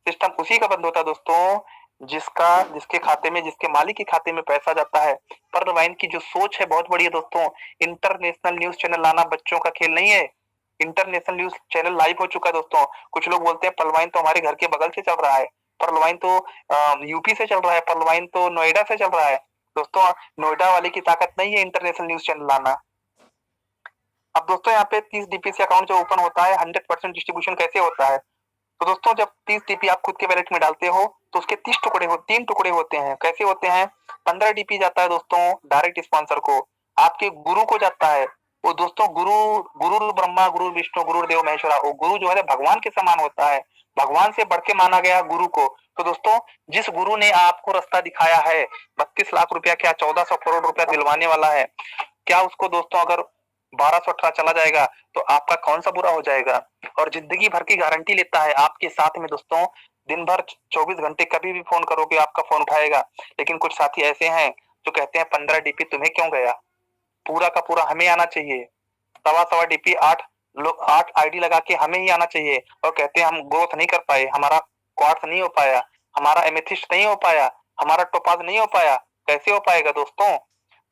सिस्टम उसी का बंद होता है दोस्तों जिसके खाते में, जिसके मालिक के खाते में पैसा जाता है। पर्लवाइन की जो सोच है बहुत बड़ी है दोस्तों। इंटरनेशनल न्यूज चैनल लाना बच्चों का खेल नहीं है। इंटरनेशनल न्यूज चैनल लाइव हो चुका है दोस्तों। कुछ लोग बोलते हैं पर्लवाइन तो हमारे घर के बगल से चल रहा है, पर्लवाइन तो यूपी से चल रहा है, पर्लवाइन तो नोएडा से चल रहा है। दोस्तों नोएडा वाले की ताकत नहीं है इंटरनेशनल न्यूज चैनल लाना। अब दोस्तों यहाँ पे 30 डीपीसी अकाउंट जो ओपन होता है 100% डिस्ट्रीब्यूशन कैसे होता है? तो दोस्तों जब 30 डीपी आप खुद के वैलेट में डालते हो तो उसके 3 टुकड़े होते हैं। कैसे होते हैं? 15 डीपी जाता है दोस्तों डायरेक्ट स्पॉन्सर को, आपके गुरु को जाता है। वो दोस्तों गुरु ब्रह्मा, गुरु विष्णु, गुरु देव महेश्वरा, वो गुरु जो है भगवान के समान होता है, भगवान से बढ़ के माना गया गुरु को। तो दोस्तों जिस गुरु ने आपको रास्ता दिखाया है, 32 लाख रुपया क्या 1400 करोड़ रुपया दिलवाने वाला है, क्या उसको दोस्तों अगर 1218 चला जाएगा तो आपका कौन सा बुरा हो जाएगा? और जिंदगी भर की गारंटी लेता है आपके साथ में दोस्तों। दिन भर 24 घंटे कभी भी फोन करोगे आपका फोन उठाएगा। लेकिन कुछ साथी ऐसे हैं जो कहते हैं 15 डीपी तुम्हें क्यों गया, पूरा का पूरा हमें आना चाहिए। 1.25 डीपी 8 आईडी लगा के हमें ही आना चाहिए, और कहते हैं हम ग्रोथ नहीं कर पाए, हमारा क्वार्ट्स नहीं हो पाया, हमारा एमेथिस्ट नहीं हो पाया, हमारा टोपाज नहीं हो पाया। कैसे हो पाएगा दोस्तों?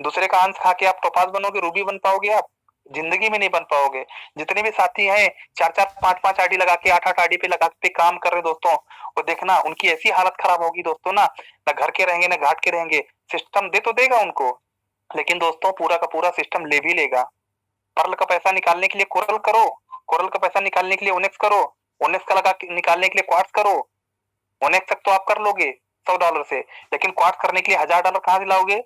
दूसरे का अंश खा के आप टोपाज बनोगे, रूबी बन पाओगे आप? जिंदगी में नहीं बन पाओगे। जितने भी साथी हैं 4-4 5-5 आईडी लगा के 8-8 आईडी पे लगा के काम कर रहे दोस्तों, वो देखना उनकी ऐसी हालत खराब होगी दोस्तों ना घर के रहेंगे ना घाट के रहेंगे। सिस्टम दे तो देगा उनको, लेकिन दोस्तों पूरा का पूरा सिस्टम ले भी लेगा। पर्ल का पैसा निकालने के लिए कोरल करो, कोरल का पैसा निकालने के लिए ओनेक्स करो, ओनेक्स का निकालने के लिए क्वार्ट्स करो। ओनेक्स तक तो आप कर लोगे $100 से, लेकिन क्वार्ट्स करने के लिए $1000 कहाँ से लाओगे?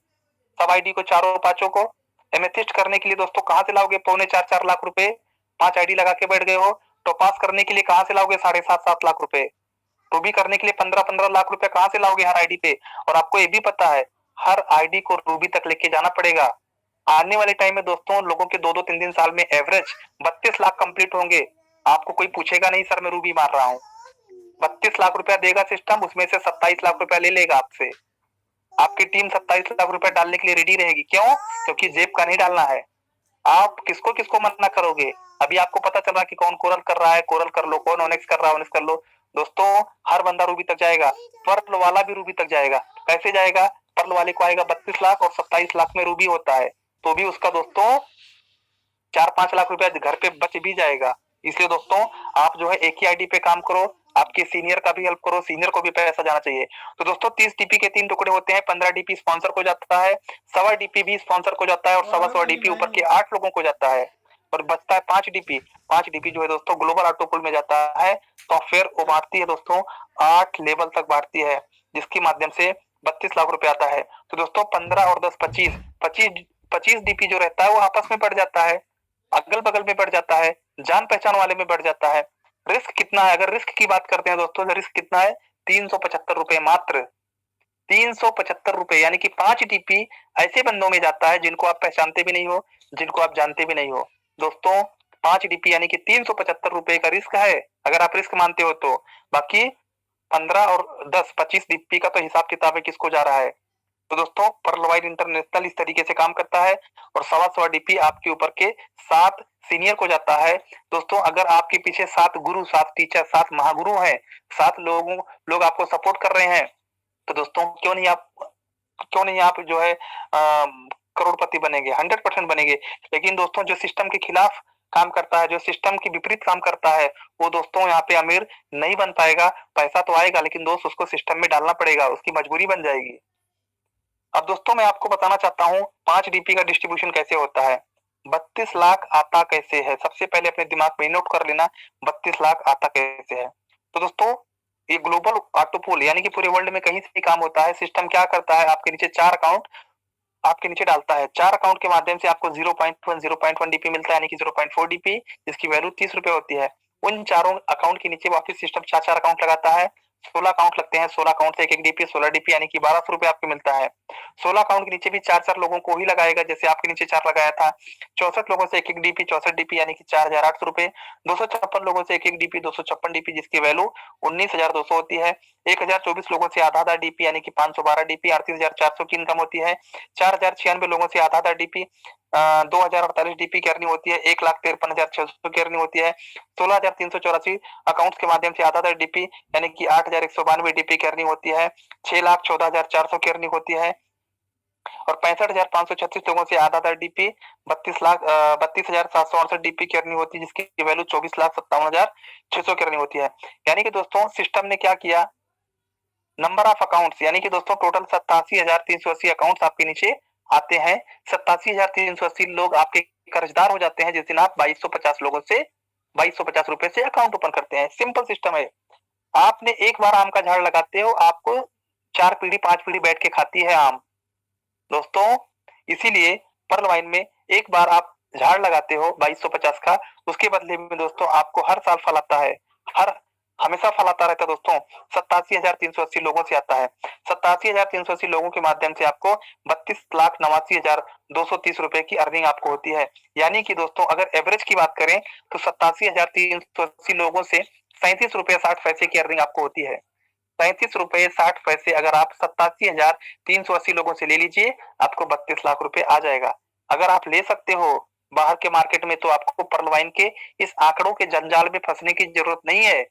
सब आईडी को चारों पांचों को एमेथिस्ट करने के लिए दोस्तों कहाँ से लाओगे? 3.25-4 लाख रुपए। 5 आईडी लगा के बैठ गए हो तो पास करने के लिए कहाँ से लाओगे? 7.5-7 लाख रुपए। रूबी करने के लिए 15-15 लाख रुपए कहाँ से लाओगे हर आईडी पे? और आपको ये भी पता है हर आईडी को रूबी तक लेके जाना पड़ेगा। आने वाले टाइम में दोस्तों लोगों के 2-2 3-3 साल में एवरेज 32 लाख कंप्लीट होंगे। आपको कोई पूछेगा नहीं सर मैं रूबी मार रहा हूँ। 32 लाख रुपया देगा सिस्टम, उसमें से 27 लाख रुपया ले लेगा आपसे। आपकी टीम 27 लाख रुपया डालने के लिए रेडी रहेगी। क्यों? क्योंकि जेब का नहीं डालना है। आप किसको किसको मना करोगे? अभी आपको पता चल रहा है कि कौन कोरल कर रहा है, कोरल कर लो, कौन ओनेक्स कर रहा है, ओनेक्स कर लो। दोस्तों हर बंदा रूबी तक जाएगा, पर्ल वाला भी रूबी तक जाएगा। कैसे जाएगा? पर्ल वाले को आएगा 32 लाख और 27 लाख में रूबी होता है, तो भी उसका दोस्तों 4-5 लाख रुपया घर पे बच भी जाएगा। इसलिए दोस्तों आप जो है एक ही आईडी पे काम करो, आपके सीनियर का भी हेल्प करो, सीनियर को भी पैसा जाना चाहिए। तो दोस्तों 30 डीपी के 3 टुकड़े होते हैं, 15 डीपी स्पॉन्सर को जाता है, 1.25 डीपी भी स्पॉन्सर को जाता है और 1.25 डीपी ऊपर के 8 लोगों को जाता है और बचता है 5 डीपी। 5 डीपी जो है दोस्तों ग्लोबल ऑटो पूल में जाता है। सॉफ्टवेयर वो बांटती है दोस्तों 8 लेवल तक बांटती है, जिसके माध्यम से 32 लाख रुपए आता है। तो दोस्तों 15 और 10 25 डीपी जो रहता है वो आपस में बढ़ जाता है, अगल बगल में बढ़ जाता है, जान पहचान वाले में बढ़ जाता है। रिस्क कितना है? अगर रिस्क की बात करते हैं दोस्तों, रिस्क कितना है? 375 रुपए मात्र। 375 रुपए, यानी कि 5 डीपी ऐसे बंदों में जाता है जिनको आप पहचानते भी नहीं हो, जिनको आप जानते भी नहीं हो। दोस्तों 5 डीपी यानी कि 375 रुपए का रिस्क है, अगर आप रिस्क मानते हो तो। बाकी 15 और 10 25 डीपी का तो हिसाब किताब है किसको जा रहा है। तो दोस्तों पर्लवाइड इंटरनेशनल इस तरीके से काम करता है और 1.25 डीपी आपके ऊपर के 7 सीनियर को जाता है। दोस्तों अगर आपके पीछे 7 गुरु, 7 टीचर, 7 महागुरु हैं, 7 लोग आपको सपोर्ट कर रहे हैं, तो दोस्तों क्यों नहीं आप जो है करोड़पति बनेंगे, 100% बनेंगे। लेकिन दोस्तों जो सिस्टम के खिलाफ काम करता है, जो सिस्टम के विपरीत काम करता है, वो दोस्तों यहाँ पे अमीर नहीं बन पाएगा। पैसा तो आएगा लेकिन दोस्त उसको सिस्टम में डालना पड़ेगा, उसकी मजबूरी बन जाएगी। अब दोस्तों मैं आपको बताना चाहता हूँ 5 डीपी का डिस्ट्रीब्यूशन कैसे होता है। 32 लाख आता कैसे है? सबसे पहले अपने दिमाग में नोट कर लेना 32 लाख आता कैसे है। तो दोस्तों ये ग्लोबल ऑटो पूल यानी कि पूरे वर्ल्ड में कहीं से भी काम होता है। सिस्टम क्या करता है, आपके नीचे 4 अकाउंट आपके नीचे डालता है। 4 अकाउंट के माध्यम से आपको 0.1 डीपी मिलता है, यानी कि 0.4 डीपी, जिसकी वैल्यू 30 रुपए होती है। उन चारों अकाउंट के नीचे वापिस सिस्टम 4 अकाउंट लगाता है। 16 अकाउंट लगते हैं, 16 अकाउंट से 1 डीपी, 16 डीपी यानी कि 1200 रुपए आपको मिलता है। 16 अकाउंट के नीचे भी 4 लोगों को ही लगाएगा, जैसे आपके नीचे 4 लगाया था। 64 लोगों से 1 डीपी, 64 डीपी यानी कि 4800 रुपए। 256 लोगों से 1 डीपी, 256 डीपी, जिसकी वैल्यू 19200 होती है। 1024 लोगों से आधा डीपी यानी कि 512 डीपी, 38400 की इनकम होती है। 4096 लोगों से आधा डीपी, 2048 डीपी की अर्निंग होती है। 1,53,600 की अर्निंग होती है। 16,384 अकाउंट्स के माध्यम से आधा डीपी यानी कि 8,192 डीपी की अर्निंग होती है। 6,14,400 की अर्निंग होती है और 65,536 लोगों से आधा डीपी 32,768 डीपी की अर्निंग होती है, जिसकी वैल्यू 24,57,600 की अर्निंग होती है। यानी कि दोस्तों सिस्टम ने क्या किया, नंबर ऑफ अकाउंट्स यानी कि दोस्तों टोटल 87,380 अकाउंट्स आपके नीचे आते हैं। 87,380 लोग आपके कर्जदार हो जाते हैं जिस दिन आप 2250 लोगों से 2250 रुपए से अकाउंट ओपन करते हैं। सिंपल सिस्टम है। आपने एक बार आम का झाड़ लगाते हो, आपको 4 पीढ़ी 5 पीढ़ी बैठ के खाती है आम दोस्तों। इसीलिए पर्ल वाइन में एक बार आप झाड़ लगाते हो 2250 का, उसके बदले में दोस्तों आपको हर साल फल आता है, हमेशा फल आता रहता है दोस्तों। 87,380 लोगों से आता है। 87,380 लोगों के माध्यम से आपको 32,89,230 रुपए की अर्निंग आपको होती है। यानी कि दोस्तों अगर एवरेज की बात करें तो 87,380 लोगों से 37 रुपए 60 पैसे की अर्निंग आपको होती है। 37 रुपए 60 पैसे अगर आप 87,380 लोगों से ले लीजिए, आपको 32 लाख रुपए आ जाएगा। अगर आप ले सकते हो बाहर के मार्केट में तो आपको पर्ल वाइन के इस आंकड़ों के जंजाल में फंसने की जरूरत नहीं है,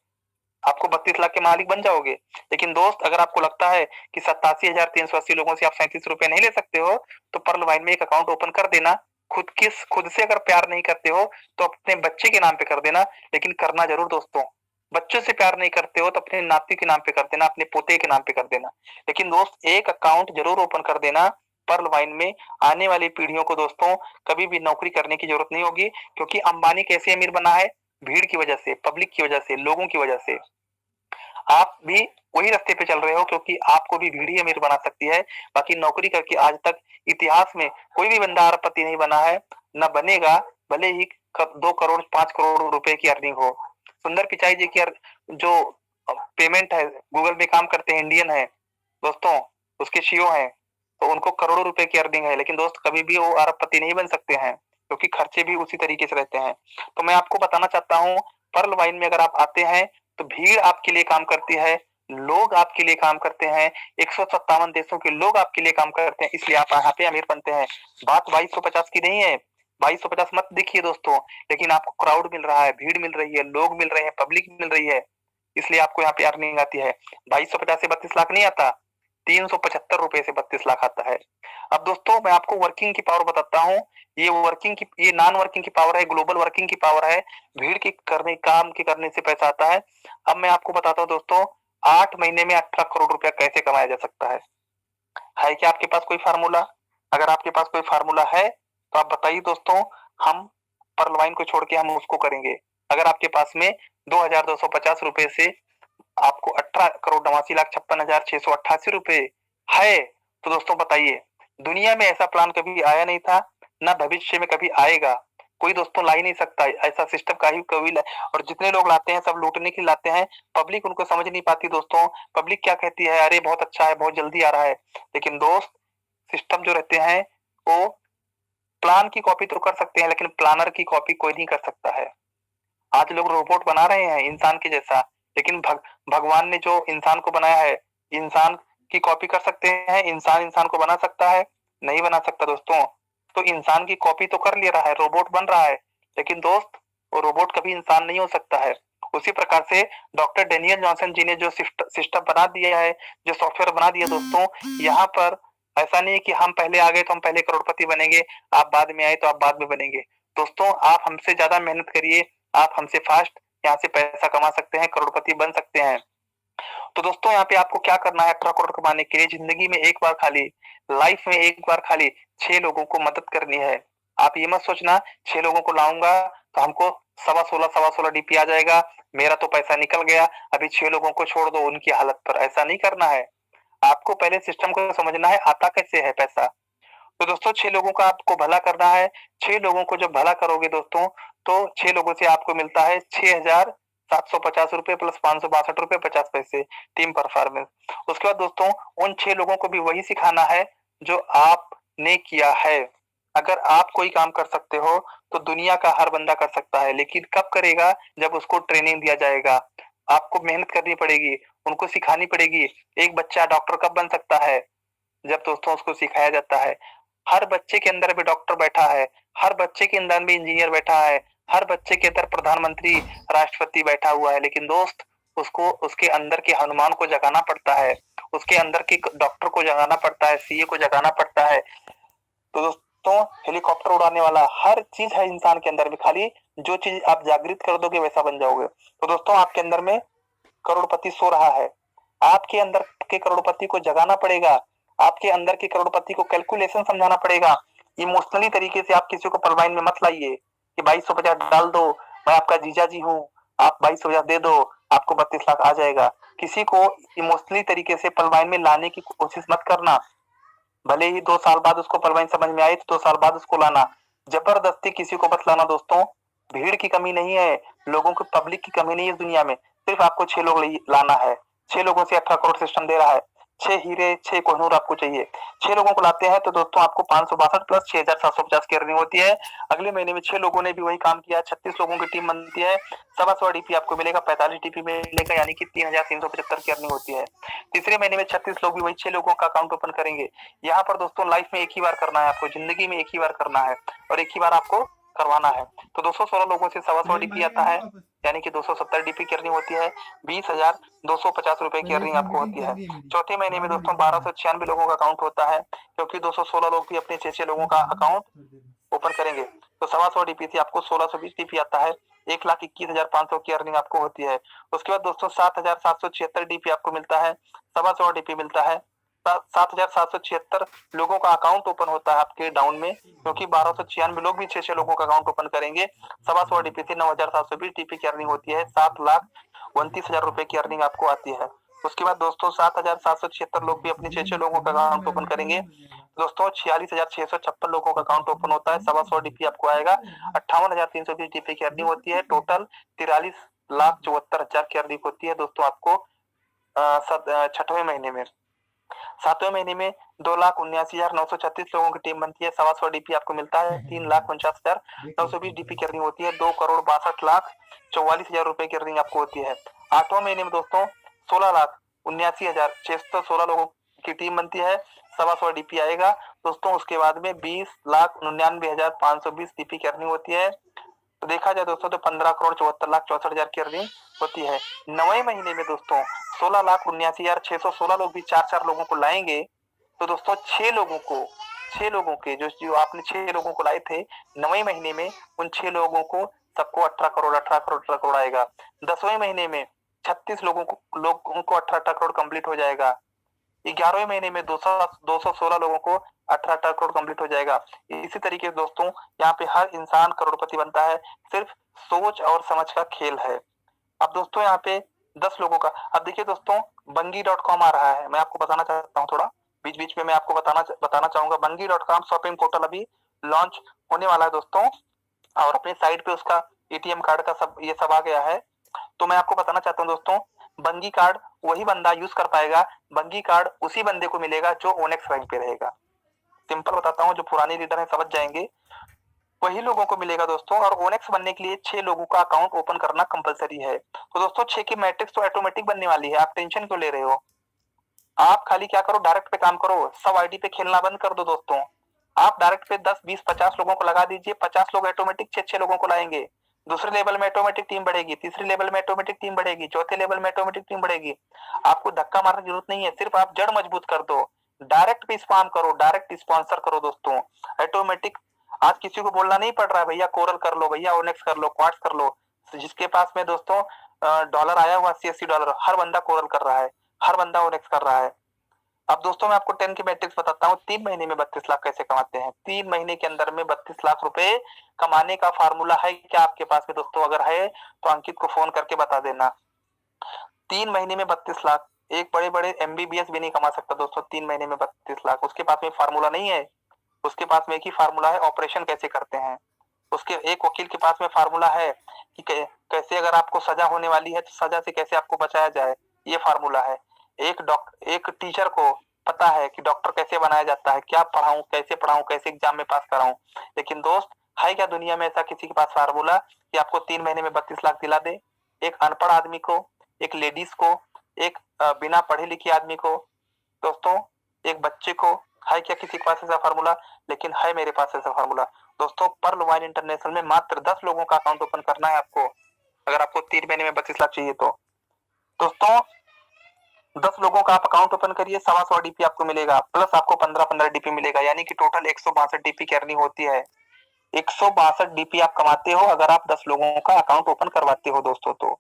आपको 32 लाख के मालिक बन जाओगे। लेकिन दोस्त अगर आपको लगता है कि 87,380 लोगों से आप 37 रुपए नहीं ले सकते हो, तो पर्ल वाइन में एक अकाउंट ओपन कर देना। खुद से अगर प्यार नहीं करते हो तो अपने बच्चे के नाम पे कर देना, लेकिन करना जरूर दोस्तों। बच्चों से प्यार नहीं करते हो तो अपने नाती के नाम पे कर देना, अपने पोते के नाम पे कर देना, लेकिन दोस्त एक अकाउंट जरूर ओपन कर देना पर्ल वाइन में। आने वाली पीढ़ियों को दोस्तों कभी भी नौकरी करने की जरूरत नहीं होगी, क्योंकि अंबानी कैसे अमीर बना है? भीड़ की वजह से, पब्लिक की वजह से, लोगों की वजह से। आप भी वही रास्ते पे चल रहे हो, क्योंकि आपको भी भीड़ ही अमीर बना सकती है। बाकी नौकरी करके आज तक इतिहास में कोई भी बंदा अरबपति नहीं बना है, न बनेगा, भले ही 2 करोड़ 5 करोड़ रुपए की अर्निंग हो। सुंदर पिचाई जी की जो पेमेंट है, गूगल में काम करते हैं, इंडियन है दोस्तों, उसके सीईओ हैं, तो उनको करोड़ों रुपए की अर्निंग है, लेकिन दोस्त कभी भी वो अरबपति नहीं बन सकते हैं, क्योंकि खर्चे भी उसी तरीके से रहते हैं। तो मैं आपको बताना चाहता हूँ, पर्ल वाइन में अगर आप आते हैं तो भीड़ आपके लिए काम करती है, लोग आपके लिए काम करते हैं, 157 देशों के लोग आपके लिए काम करते हैं, इसलिए आप यहाँ पे अमीर बनते हैं। बात 2250 की नहीं है, 2250 मत देखिए दोस्तों, लेकिन आपको क्राउड मिल रहा है, भीड़ मिल रही है, लोग मिल रहे हैं, पब्लिक मिल रही है, इसलिए आपको यहाँ पे अर्निंग आती है। 2250 से 32 लाख नहीं आता, 375 रुपए से 32 लाख आता है। अब दोस्तों मैं आपको वर्किंग की पावर बताता हूँ। ये नॉन वर्किंग की पावर है, ग्लोबल वर्किंग की पावर है। भीड़ की करने काम के करने से पैसा आता है। अब मैं आपको बताता हूँ दोस्तों, 8 महीने में 18 करोड़ रुपया कैसे कमाया जा सकता है। क्या आपके पास कोई फार्मूला? अगर आपके पास कोई फार्मूला है तो आप बताइए दोस्तों, हम पर्ल वाइन को छोड़ के हम उसको करेंगे। अगर आपके पास में 2250 रुपए से आपको 18 करोड़ 89 लाख 56 हजार 688 रुपए है, तो दोस्तों बताइए, दुनिया में ऐसा प्लान कभी आया नहीं था, ना भविष्य में कभी आएगा। कोई दोस्तों ला ही नहीं सकता ऐसा सिस्टम, का ही कभी और जितने लोग लाते हैं सब लूटने के लिए लाते हैं। पब्लिक उनको समझ नहीं पाती दोस्तों। पब्लिक क्या कहती है, अरे बहुत अच्छा है, बहुत जल्दी आ रहा है, लेकिन दोस्त सिस्टम जो रहते हैं वो प्लान की कॉपी तो कर सकते हैं, लेकिन प्लानर की कॉपी कोई नहीं कर सकता है। आज लोग रोबोट बना रहे हैं इंसान के जैसा, लेकिन भगवान ने जो इंसान को बनाया है, इंसान की कॉपी कर सकते हैं? इंसान को बना सकता है? नहीं बना सकता दोस्तों। तो इंसान की कॉपी तो कर ले रहा है, रोबोट बन रहा है, लेकिन दोस्त वो रोबोट कभी इंसान नहीं हो सकता है। उसी प्रकार से डॉक्टर डेनियल जॉनसन जी ने जो सिस्टम बना दिया है, जो सॉफ्टवेयर बना दिया दोस्तों, यहाँ पर ऐसा नहीं है कि हम पहले आ गए तो हम पहले करोड़पति बनेंगे, आप बाद में आए तो आप बाद में बनेंगे। दोस्तों आप हमसे ज्यादा मेहनत करिए, आप हमसे फास्ट यहाँ से पैसा कमा सकते हैं, करोड़पति बन सकते हैं। तो दोस्तों यहाँ पे आपको क्या करना है 18 करोड़ कमाने के लिए? जिंदगी में एक बार खाली, लाइफ में एक बार खाली 6 लोगों को मदद करनी है। आप ये मत सोचना 6 लोगों को लाऊंगा तो हमको 16.5 डीपी आ जाएगा, मेरा तो पैसा निकल गया, अभी 6 लोगों को छोड़ दो उनकी हालत पर। ऐसा नहीं करना है, आपको पहले सिस्टम को समझना है, आता कैसे है पैसा। तो दोस्तों 6 लोगों का आपको भला करना है। 6 लोगों को जब भला करोगे दोस्तों, तो 6 लोगों से आपको मिलता है 6,750 रुपए प्लस 562 रुपए 50 पैसे टीम परफॉर्मेंस। उसके बाद दोस्तों उन 6 लोगों को भी वही सिखाना है जो आपने किया है। अगर आप कोई काम कर सकते हो तो दुनिया का हर बंदा कर सकता है, लेकिन कब करेगा? जब उसको ट्रेनिंग दिया जाएगा। आपको मेहनत करनी पड़ेगी, उनको सिखानी पड़ेगी। एक बच्चा डॉक्टर कब बन सकता है? जब दोस्तों उसको सिखाया जाता है। हर बच्चे के अंदर भी डॉक्टर बैठा है, हर बच्चे के अंदर भी इंजीनियर बैठा है, हर बच्चे के अंदर प्रधानमंत्री राष्ट्रपति बैठा हुआ है, लेकिन दोस्त उसको उसके अंदर के हनुमान को जगाना पड़ता है, उसके अंदर के डॉक्टर को जगाना पड़ता है, सीए को जगाना पड़ता है। तो दोस्तों हेलीकॉप्टर उड़ाने वाला हर चीज है इंसान के अंदर में, खाली जो चीज आप जागृत कर दोगे वैसा बन जाओगे। तो दोस्तों आपके अंदर में करोड़पति सो रहा है, आपके अंदर के करोड़पति को जगाना पड़ेगा, आपके अंदर के करोड़पति को कैलकुलेशन समझाना पड़ेगा। इमोशनली तरीके से आप किसी को परवाइन में मत लाइए कि 2250 डाल दो, मैं आपका जीजा जी हूँ, आप 2250 दे दो, आपको 32 लाख आ जाएगा। किसी को इमोशनली तरीके से परवाइन में लाने की कोशिश मत करना। भले ही 2 साल बाद उसको परवाइन समझ में आए तो 2 साल बाद उसको लाना। जबरदस्ती किसी को मत लाना दोस्तों। भीड़ की कमी नहीं है, लोगों की पब्लिक की कमी नहीं है दुनिया में, सिर्फ आपको 6 लोग लाना है। 6 लोगों से 18 करोड़ सिस्टम दे रहा है। 6 हीरे 6 कोहिनूर आपको चाहिए। 6 लोगों को लाते हैं तो दोस्तों आपको 562 प्लस 6,750 की अर्निंग होती है। अगले महीने में 6 लोगों ने भी वही काम किया, 36 लोगों की टीम बनती है, 125 डीपी आपको मिलेगा, 45 डीपी मिलेगा, यानी कि 3,375 की अर्निंग होती है। तीसरे महीने में 36 लोग भी वही 6 लोगों का अकाउंट ओपन करेंगे। यहाँ पर दोस्तों लाइफ में एक ही बार करना है, आपको जिंदगी में एक ही बार करना है और एक ही बार आपको करवाना है। तो 216 लोगों से 125 डीपी आता है, यानी कि 270 डीपी की अर्निंग होती है, 20,250 रुपए की अर्निंग आपको होती है। चौथे महीने में दोस्तों 1296 लोगों का अकाउंट होता है, क्योंकि 216 लोग भी अपने 6 लोगों का अकाउंट ओपन करेंगे तो 125 डीपी से आपको 1620 डीपी आता है। 1,21,500 की अर्निंग आपको होती है। उसके बाद दोस्तों 7,776 डीपी आपको मिलता है, 125 डीपी मिलता है। 7,776 लोगों का अकाउंट ओपन होता है आपके डाउन में, क्योंकि 1296 लोग भी 6 लोगों का अकाउंट ओपन करेंगे। 125 डीपी से 9,720 डीपी की अर्निंग होती है। 7,29,000 रुपए की अर्निंग आपको आती है। उसके बाद दोस्तों 7,776 लोग भी अपने 6 लोगों का अकाउंट ओपन करेंगे। दोस्तों 46,656 लोगों का अकाउंट ओपन होता है। 125 डीपी आपको आएगा। 58,320 डीपी की अर्निंग होती है। टोटल 43,74,000 की अर्निंग होती है दोस्तों आपको छठवें महीने में। 7वें महीने में 2,79,936 लोगों की टीम बनती है। 125 डीपी आपको मिलता है। 3,49,920 डीपी की अर्निंग होती है। 2,62,62,44,000 रुपए की अर्निंग आपको होती है। 8वें महीने में दोस्तों 16,79,616 लोगों की टीम बनती है। 125 डीपी आएगा दोस्तों। उसके बाद में 20,99,520 डीपी की अर्निंग होती है। तो देखा जाए दोस्तों तो 15,74,64,64,000 की अर्निंग होती है। 9वें महीने में दोस्तों 16,79,616 लोग भी 4 लोगों को लाएंगे तो दोस्तों 6 लोगों के जो आपने 6 लोगों को लाए थे 9वें महीने में, उन 6 लोगों को सबको 18 करोड़ आएगा। 10वें महीने में 36 लोगों को 18 करोड़ कंप्लीट हो जाएगा। 11वें महीने में 216 लोगों को 18 करोड़ कंप्लीट हो जाएगा। इसी तरीके से दोस्तों यहाँ पे हर इंसान करोड़पति बनता है, सिर्फ सोच और समझ का खेल है। अब दोस्तों यहाँ पे 10 लोगों का, अब देखिए दोस्तों Bungi.com आ रहा है, मैं आपको बताना चाहता हूँ, थोड़ा बीच बीच में मैं आपको बताना चाहूंगा। Bungi.com शॉपिंग पोर्टल अभी लॉन्च होने वाला है दोस्तों, और अपने साइट पे उसका एटीएम कार्ड का ये सब आ गया है। तो मैं आपको बताना चाहता हूँ दोस्तों, बंगी कार्ड वही बंदा यूज कर पाएगा। बंगी कार्ड उसी बंदे को मिलेगा जो ओनेक्स रैंक पे रहेगा। सिंपल बताता हूँ, जो पुराने लीडर है समझ जाएंगे, वही लोगों को मिलेगा दोस्तों। और ओनेक्स बनने के लिए 6 लोगों का अकाउंट ओपन करना कंपलसरी है। तो दोस्तों 6 की मैट्रिक्स तो ऑटोमेटिक बनने वाली है, आप टेंशन क्यों ले रहे हो। आप खाली क्या करो, डायरेक्ट पे काम करो, सब आईडी पे खेलना बंद कर दो दोस्तों। आप डायरेक्ट पे 10, 20, 50 लोगों को लगा दीजिए। 50 लोग ऑटोमेटिक 6 लोगों को लाएंगे। दूसरे लेवल में ऑटोमेटिक टीम बढ़ेगी, तीसरे लेवल में ऑटोमेटिक टीम बढ़ेगी, चौथे लेवल में ऑटोमेटिक टीम बढ़ेगी। आपको धक्का मारने की जरूरत नहीं है, सिर्फ आप जड़ मजबूत कर दो, डायरेक्ट पे स्पैम करो, डायरेक्ट स्पॉन्सर करो दोस्तों, ऑटोमेटिक। आज किसी को बोलना नहीं पड़ रहा है भैया कोरल कर लो, भैया ओनेक्स कर लो, क्वार्ट्स कर लो। जिसके पास में दोस्तों डॉलर आया हुआ $80, हर बंदा कोरल कर रहा है, हर बंदा ओनेक्स कर रहा है। अब दोस्तों मैं आपको 10 की मैट्रिक्स बताता हूँ। 3 महीने में 32 लाख कैसे कमाते हैं। 3 महीने के अंदर में 32 लाख रुपए कमाने का फार्मूला है क्या आपके पास में दोस्तों? अगर है तो अंकित को फोन करके बता देना। 3 महीने में 32 लाख, एक बड़े बड़े एमबीबीएस भी नहीं कमा सकता दोस्तों 3 महीने में 32 लाख। उसके पास में फार्मूला नहीं है, उसके पास में एक ही फार्मूला है, ऑपरेशन कैसे करते हैं। उसके एक वकील के पास में फार्मूला है कि कैसे अगर आपको सजा होने वाली है तो सजा से कैसे आपको बचाया जाए, ये फार्मूला है। एक टीचर को पता है कि डॉक्टर कैसे बनाया जाता है, क्या पढ़ाऊं, कैसे एग्जाम में पास कराऊं। लेकिन दोस्त है क्या दुनिया में ऐसा किसी के पास फार्मूला कि आपको 3 महीने में 32 लाख दिला दे? एक अनपढ़ आदमी को, एक लेडीज को, एक बिना पढ़े लिखे आदमी को दोस्तों, एक बच्चे को, है क्या किसी के पास ऐसा फार्मूला? लेकिन है मेरे पास ऐसा फार्मूला दोस्तों। पर्ल वाइन इंटरनेशनल में मात्र 10 लोगों का अकाउंट ओपन करना है आपको, अगर आपको 3 महीने में 32 लाख चाहिए तो। दोस्तों 10 लोगों का आप अकाउंट ओपन करिए, 125 डीपी आपको मिलेगा, प्लस आपको 15-15 डीपी मिलेगा, यानी कि टोटल 162 डीपी की अर्निंग होती है। 162 डीपी आप कमाते हो अगर आप 10 लोगों का अकाउंट ओपन करवाते हो दोस्तों। तो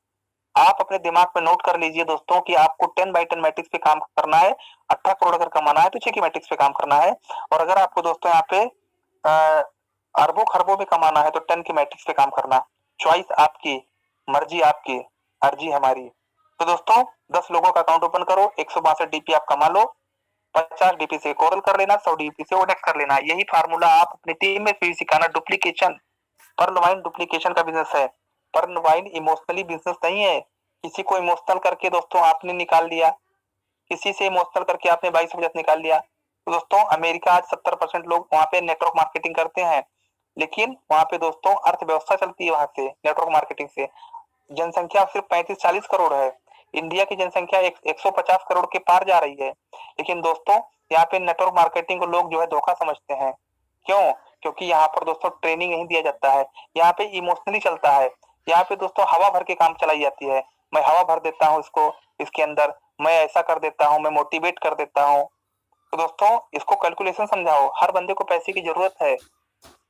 आप अपने दिमाग में नोट कर लीजिए दोस्तों कि आपको 10/10 मैट्रिक्स पे काम करना है। 18 करोड़ अगर कमाना है तो 6 की मैट्रिक्स पे काम करना है। और अगर आपको दोस्तों यहाँ पे अरबों खरबों में कमाना है तो 10 की मैट्रिक्स पे काम करना। चॉइस आपकी, मर्जी आपकी, अर्जी हमारी। तो दोस्तों 10 लोगों का अकाउंट ओपन करो, 162 डीपी आप कमा लो, 50 डीपी से कोरल कर लेना, 100 डीपी से ओनेक्स कर लेना। यही फार्मूला आप अपनी टीम में फिर सिखाना। डुप्लीकेशन, पर्ल वाइन डुप्लीकेशन का बिजनेस है। पर्ल वाइन इमोशनली बिजनेस नहीं है। किसी को इमोशनल करके दोस्तों आपने निकाल लिया, किसी से इमोशनल करके आपने 22% निकाल लिया। तो दोस्तों अमेरिका आज 70% लोग वहां पे नेटवर्क मार्केटिंग करते हैं, लेकिन वहां पे दोस्तों अर्थव्यवस्था चलती है वहां से नेटवर्क मार्केटिंग से। जनसंख्या सिर्फ 35-40 करोड़ है। इंडिया की जनसंख्या 150 करोड़ के पार जा रही है। लेकिन दोस्तों यहाँ पे नेटवर्क मार्केटिंग को लोग जो है धोखा समझते हैं। क्यों? क्योंकि यहाँ पर दोस्तों ट्रेनिंग नहीं दिया जाता है, यहाँ पे इमोशनली चलता है। यहाँ पे दोस्तों हवा भर के काम चलाई जाती है। मैं हवा भर देता हूँ इसको, इसके अंदर मैं ऐसा कर देता हूँ, मैं मोटिवेट कर देता हूँ। तो दोस्तों इसको कैलकुलेशन समझाओ। हर बंदे को पैसे की जरूरत है,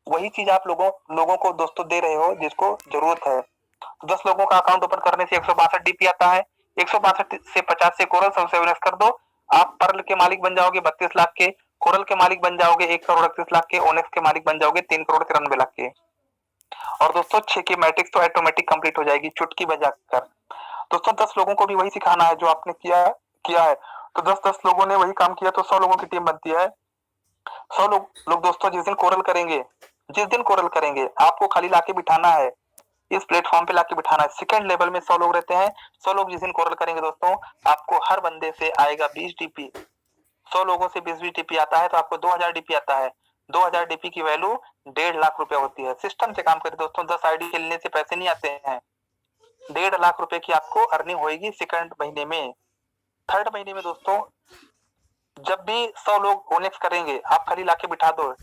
वही चीज आप लोगों को दोस्तों दे रहे हो जिसको जरूरत है। तो 10 लोगों का अकाउंट ओपन करने से 162 डीपी आता है। 162 से 50 से कोरल सबसे इन्वेस्ट कर दो, आप पर्ल के मालिक बन जाओगे 32 लाख के, कोरल के मालिक बन जाओगे 1 करोड़ 31 लाख के, ओनेक्स के मालिक बन जाओगे 3 करोड़ 93 लाख के। और दोस्तों 6 की मैट्रिक्स तो ऑटोमेटिक कंप्लीट हो जाएगी चुटकी बजाकर। दोस्तों 10 लोगों को भी वही सिखाना है जो आपने किया है। तो 10 लोगों ने वही काम किया तो 100 लोगों की टीम बनती है। 100 लोग दोस्तों जिस दिन कोरल करेंगे आपको खाली लाके बिठाना है, इस प्लेटफॉर्म पे लाके बिठाना है। सेकंड लेवल में 100 लोग रहते हैं। 100 लोग जिस दिन कोरल करेंगे दोस्तों, आपको हर बंदे से आएगा 20 डीपी। 100 लोगों से 20 डीपी आता है तो आपको 2000 डीपी आता है। 2000 डीपी की वैल्यू 1.5 लाख रुपया होती है। सिस्टम से काम करें दोस्तों, 10 आईडी खेलने से पैसे नहीं आते हैं। 1.5 लाख रुपए की आपको अर्निंग होगी सेकंड महीने में। थर्ड महीने में दोस्तों जब भी 100 लोग ओनेक्स करेंगे, आप खाली लाके बिठा दो,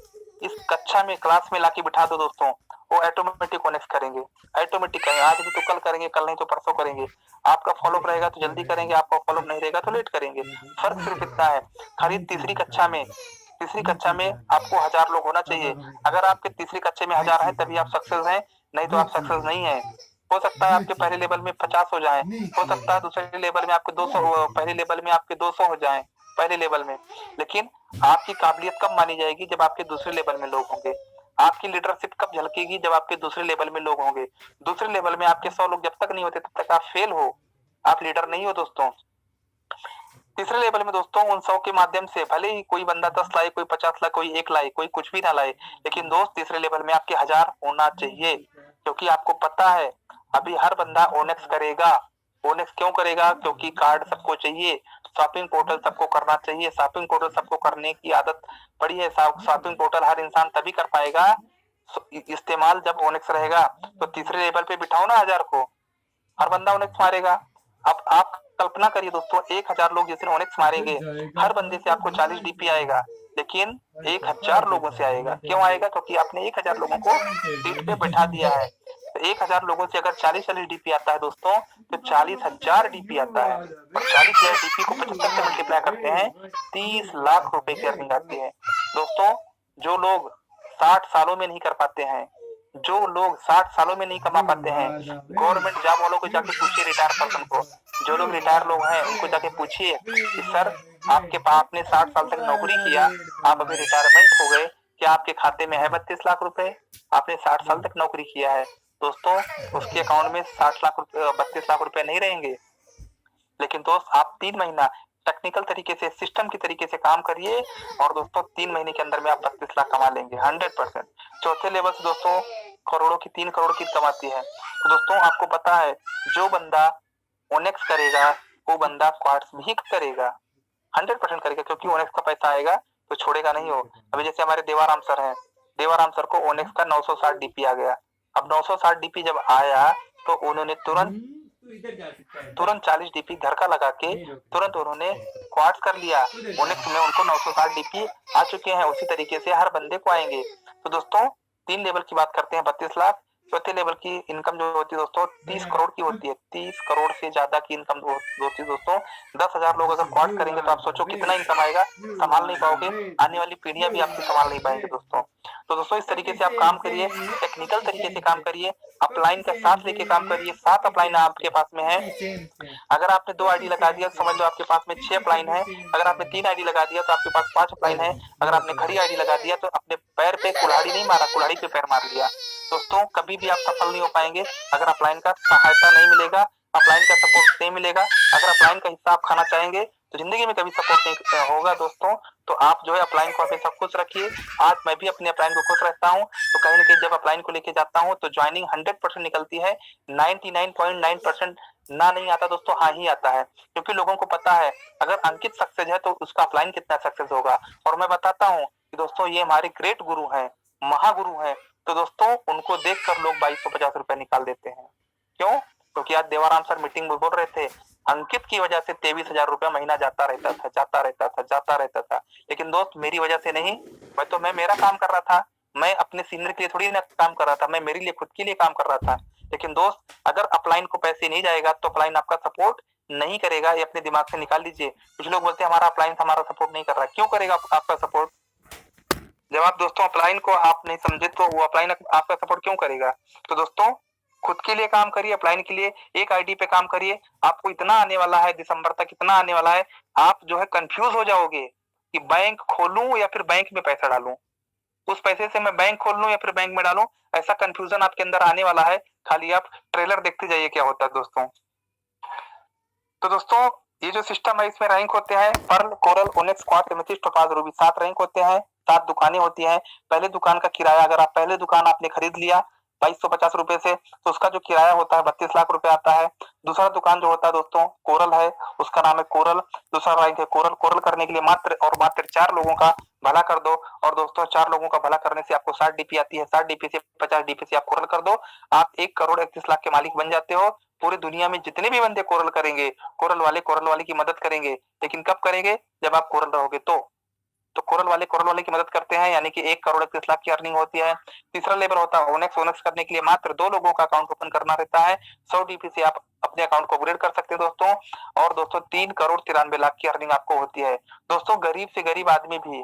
इस कक्षा में क्लास में लाके बिठा दो दोस्तों, वो ऑटोमेटिक ओनेक्स करेंगे। ऑटोमेटिक करेंगे, आज नहीं तो कल करेंगे, कल नहीं तो परसों करेंगे। आपका फॉलोअप रहेगा तो जल्दी करेंगे, आपका फॉलोअप नहीं रहेगा तो लेट करेंगे। फर्क सिर्फ इतना है। खाली तीसरी कक्षा में आपको 1000 लोग होना चाहिए। अगर आपके तीसरी कक्षा में 1000 है तभी आप सक्सेस हैं, नहीं तो आप सक्सेस नहीं है। हो सकता है आपके पहले लेवल में 50 हो जाए, हो सकता है दूसरे लेवल में आपके 200, पहले लेवल में आपके 200 हो जाए पहले लेवल में। लेकिन आपकी काबिलियत कब मानी जाएगी? जब आपके दूसरे लेवल में लोग होंगे। आपकी लीडरशिप कब झलकेगी? जब आपके दूसरे लेवल में लोग होंगे। दूसरे लेवल में आपके 100 लोग जब तक नहीं होते तब तक आप फेल हो, आप लीडर नहीं हो दोस्तों। तीसरे लेवल में दोस्तों उन 100 के माध्यम से भले ही कोई बंदा 10 लाए, कोई 50 लाए, कोई 1 लाए, कोई कुछ भी ना लाए, लेकिन दोस्त तीसरे लेवल में आपके 1000 होना चाहिए। क्योंकि आपको पता है अभी हर बंदा ओनेक्स करेगा। ओनेक्स क्यों करेगा? क्योंकि कार्ड सबको चाहिए, शॉपिंग पोर्टल सबको करना चाहिए। शॉपिंग पोर्टल सबको करने की आदत पड़ी है। शॉपिंग पोर्टल हर इंसान तभी कर पाएगा इस्तेमाल जब ओनेक्स रहेगा। तो तीसरे लेवल पे बिठाओ ना 1000 को, हर बंदा ओनेक्स मारेगा। अब आप कल्पना करिए दोस्तों, 1000 लोग जिस दिन ओनेक्स मारेंगे, हर बंदे से आपको 40 डीपी आएगा, लेकिन 1000 लोगों से आएगा। क्यों आएगा? क्योंकि आपने 1000 लोगों को सीट पे बैठा दिया है। तो 1000 लोगों से अगर 40 डीपी आता है दोस्तों, तो 40,000 डीपी आता है। और 40,000 डीपी को 75 से मल्टीप्लाई करते हैं, 30 लाख रुपए की अर्निंग आती है दोस्तों। जो लोग 60 सालों में नहीं कर पाते हैं, जो लोग 60 सालों में नहीं कमा पाते हैं, गवर्नमेंट जॉब वालों को जाके पूछिए, रिटायर पर्सन को, जो लोग रिटायर लोग हैं उनको जाके पूछिए कि सर आपने 60 साल तक नौकरी किया, आप अभी रिटायरमेंट हो गए, क्या आपके खाते में है 32 लाख रुपए? आपने 60 साल तक नौकरी किया है दोस्तों, उसके अकाउंट में 32 लाख रुपए नहीं रहेंगे। लेकिन दोस्त आप 3 महीना टेक्निकल तरीके से, सिस्टम की तरीके से काम करिए और दोस्तों 3 महीने के अंदर में आप 32 लाख कमा लेंगे 100%। चौथे लेवल से दोस्तों करोड़ों की 3 करोड़ की कमाती है। तो दोस्तों आपको पता है जो बंदा ओनेक्स करेगा वो बंदा क्वार्ट्स भी करेगा, 100% करेगा, क्योंकि ओनेक्स का पैसा आएगा तो छोड़ेगा नहीं हो। अभी जैसे हमारे देवाराम सर हैं, देवाराम सर को ओनेक्स का 960 डीपी आ गया। अब 960 डीपी जब आया तो उन्होंने तुरंत 40 डीपी घर का लगा के तुरंत उन्होंने क्वार्ट्स कर लिया। ओनेक्स में उनको 960 डीपी आ चुके हैं, उसी तरीके से हर बंदे को आएंगे। तो दोस्तों 3 लेवल की बात करते हैं 32 लाख। चौथे लेवल की इनकम जो होती है दोस्तों 30 करोड़ की होती है। 30 करोड़ से ज्यादा की इनकम होती है दोस्तों। 10,000 लोग अगर क्वार्ट करेंगे तो आप सोचो कितना इनकम आएगा, संभाल नहीं पाओगे, आने वाली पीढ़ियां भी आपकी संभाल नहीं पाएंगे दोस्तों। तो दोस्तों इस तरीके से आप काम करिए, टेक्निकल तरीके से काम करिए, अपलाइन का साथ लेके काम करिए। 7 अपलाइन आपके पास में है। अगर आपने 2 आईडी लगा दिया तो समझ लो आपके पास में 6 अपलाइन है। अगर आपने 3 आईडी लगा दिया तो आपके पास 5 अपलाइन है। अगर आपने खड़ी आईडी लगा दिया तो अपने पैर पे कुल्हाड़ी नहीं मारा, कुल्हाड़ी पे पैर मार लिया। दोस्तों कभी भी आप सफल नहीं हो पाएंगे अगर अपलाइन का सहायता नहीं मिलेगा, अपलाइन का सपोर्ट नहीं मिलेगा। अगर अपलाइन का हिस्सा आप खाना चाहेंगे तो जिंदगी में कभी सपोर्ट नहीं होगा दोस्तों। तो आप जो है अपलाइन को हमेशा खुश रखिए। आज मैं भी अपने अपलाइन को खुश रहता हूँ, तो कहीं ना कहीं जब अपलाइन को लेके जाता हूँ तो ज्वाइनिंग 100% निकलती है। 99.9% ना नहीं आता दोस्तों, हाँ ही आता है, क्योंकि लोगों को पता है अगर अंकित सक्सेस है तो उसका अपलाइन कितना सक्सेस होगा। और मैं बताता हूँ कि दोस्तों ये हमारे ग्रेट गुरु हैं, महागुरु हैं। तो दोस्तों उनको देखकर लोग 2250 रुपए निकाल देते हैं। क्यों? क्योंकि आज देवाराम सर मीटिंग में बोल रहे थे अंकित की वजह से 23,000 रुपया महीना जाता रहता था। लेकिन दोस्त मेरी वजह से नहीं, मैं मेरा काम कर रहा था, मैं अपने सीनियर के लिए थोड़ी ना काम कर रहा था, मैं मेरे लिए खुद के लिए काम कर रहा था। लेकिन दोस्त अगर अपलाइन को पैसे नहीं जाएगा तो अपलाइन आपका सपोर्ट नहीं करेगा, ये अपने दिमाग से निकाल लीजिए। कुछ लोग बोलते हैं हमारा अपलाइन हमारा सपोर्ट नहीं कर रहा, क्यों करेगा आपका सपोर्ट? जब आप दोस्तों अपलाइन को आप नहीं समझे तो वो अपलाइन आपका सपोर्ट क्यों करेगा। तो दोस्तों खुद के लिए काम करिए, अपलाइन के लिए एक आईडी पे काम करिए। आपको इतना आने वाला है, दिसंबर तक इतना आने वाला है, आप जो है कंफ्यूज हो जाओगे कि बैंक खोलूं या फिर बैंक में पैसा डालूं, उस पैसे से मैं बैंक खोल लूं या फिर बैंक में डालूं, ऐसा कंफ्यूजन आपके अंदर आने वाला है। खाली आप ट्रेलर देखते जाइए क्या होता है दोस्तों। तो दोस्तों ये जो सिस्टम है इसमें रैंक होते हैं pearl, coral, onyx, quartz, amethyst, topaz, ruby, 7 rank होते हैं, 7 दुकानें होती हैं। पहले दुकान का किराया, अगर आप पहले दुकान आपने खरीद लिया 2250 रुपए से, तो उसका जो किराया होता है 32 लाख रुपए आता है। दूसरा दुकान जो होता है दोस्तों कोरल है, उसका नाम है कोरल, दूसरा रैंक है कोरल। कोरल करने के लिए मात्र और मात्र 4 लोगों का भला कर दो, और दोस्तों 4 लोगों का भला करने से आपको 60 डीपी आती है, 60 डीपी से 50 डीपी से आप कोरल कर दो, आप 1 करोड़ 31 लाख के मालिक बन जाते हो। पूरी दुनिया में जितने भी बंदे कोरल करेंगे, कोरल वाले की मदद करेंगे, लेकिन कब करेंगे, जब आप कोरल रहोगे तो कोरल वाले की मदद करते हैं, यानी कि 1 करोड़ 31 लाख की अर्निंग होती है। तीसरा लेवल होता है ओनेक्स। ओनेक्स करने के लिए मात्र 2 लोगों का अकाउंट ओपन करना रहता है, 100 डीपी से आप अपने अकाउंट को अपग्रेड कर सकते हैं दोस्तों। और दोस्तों 3 करोड़ 93 लाख की अर्निंग आपको होती है। दोस्तों गरीब से गरीब आदमी भी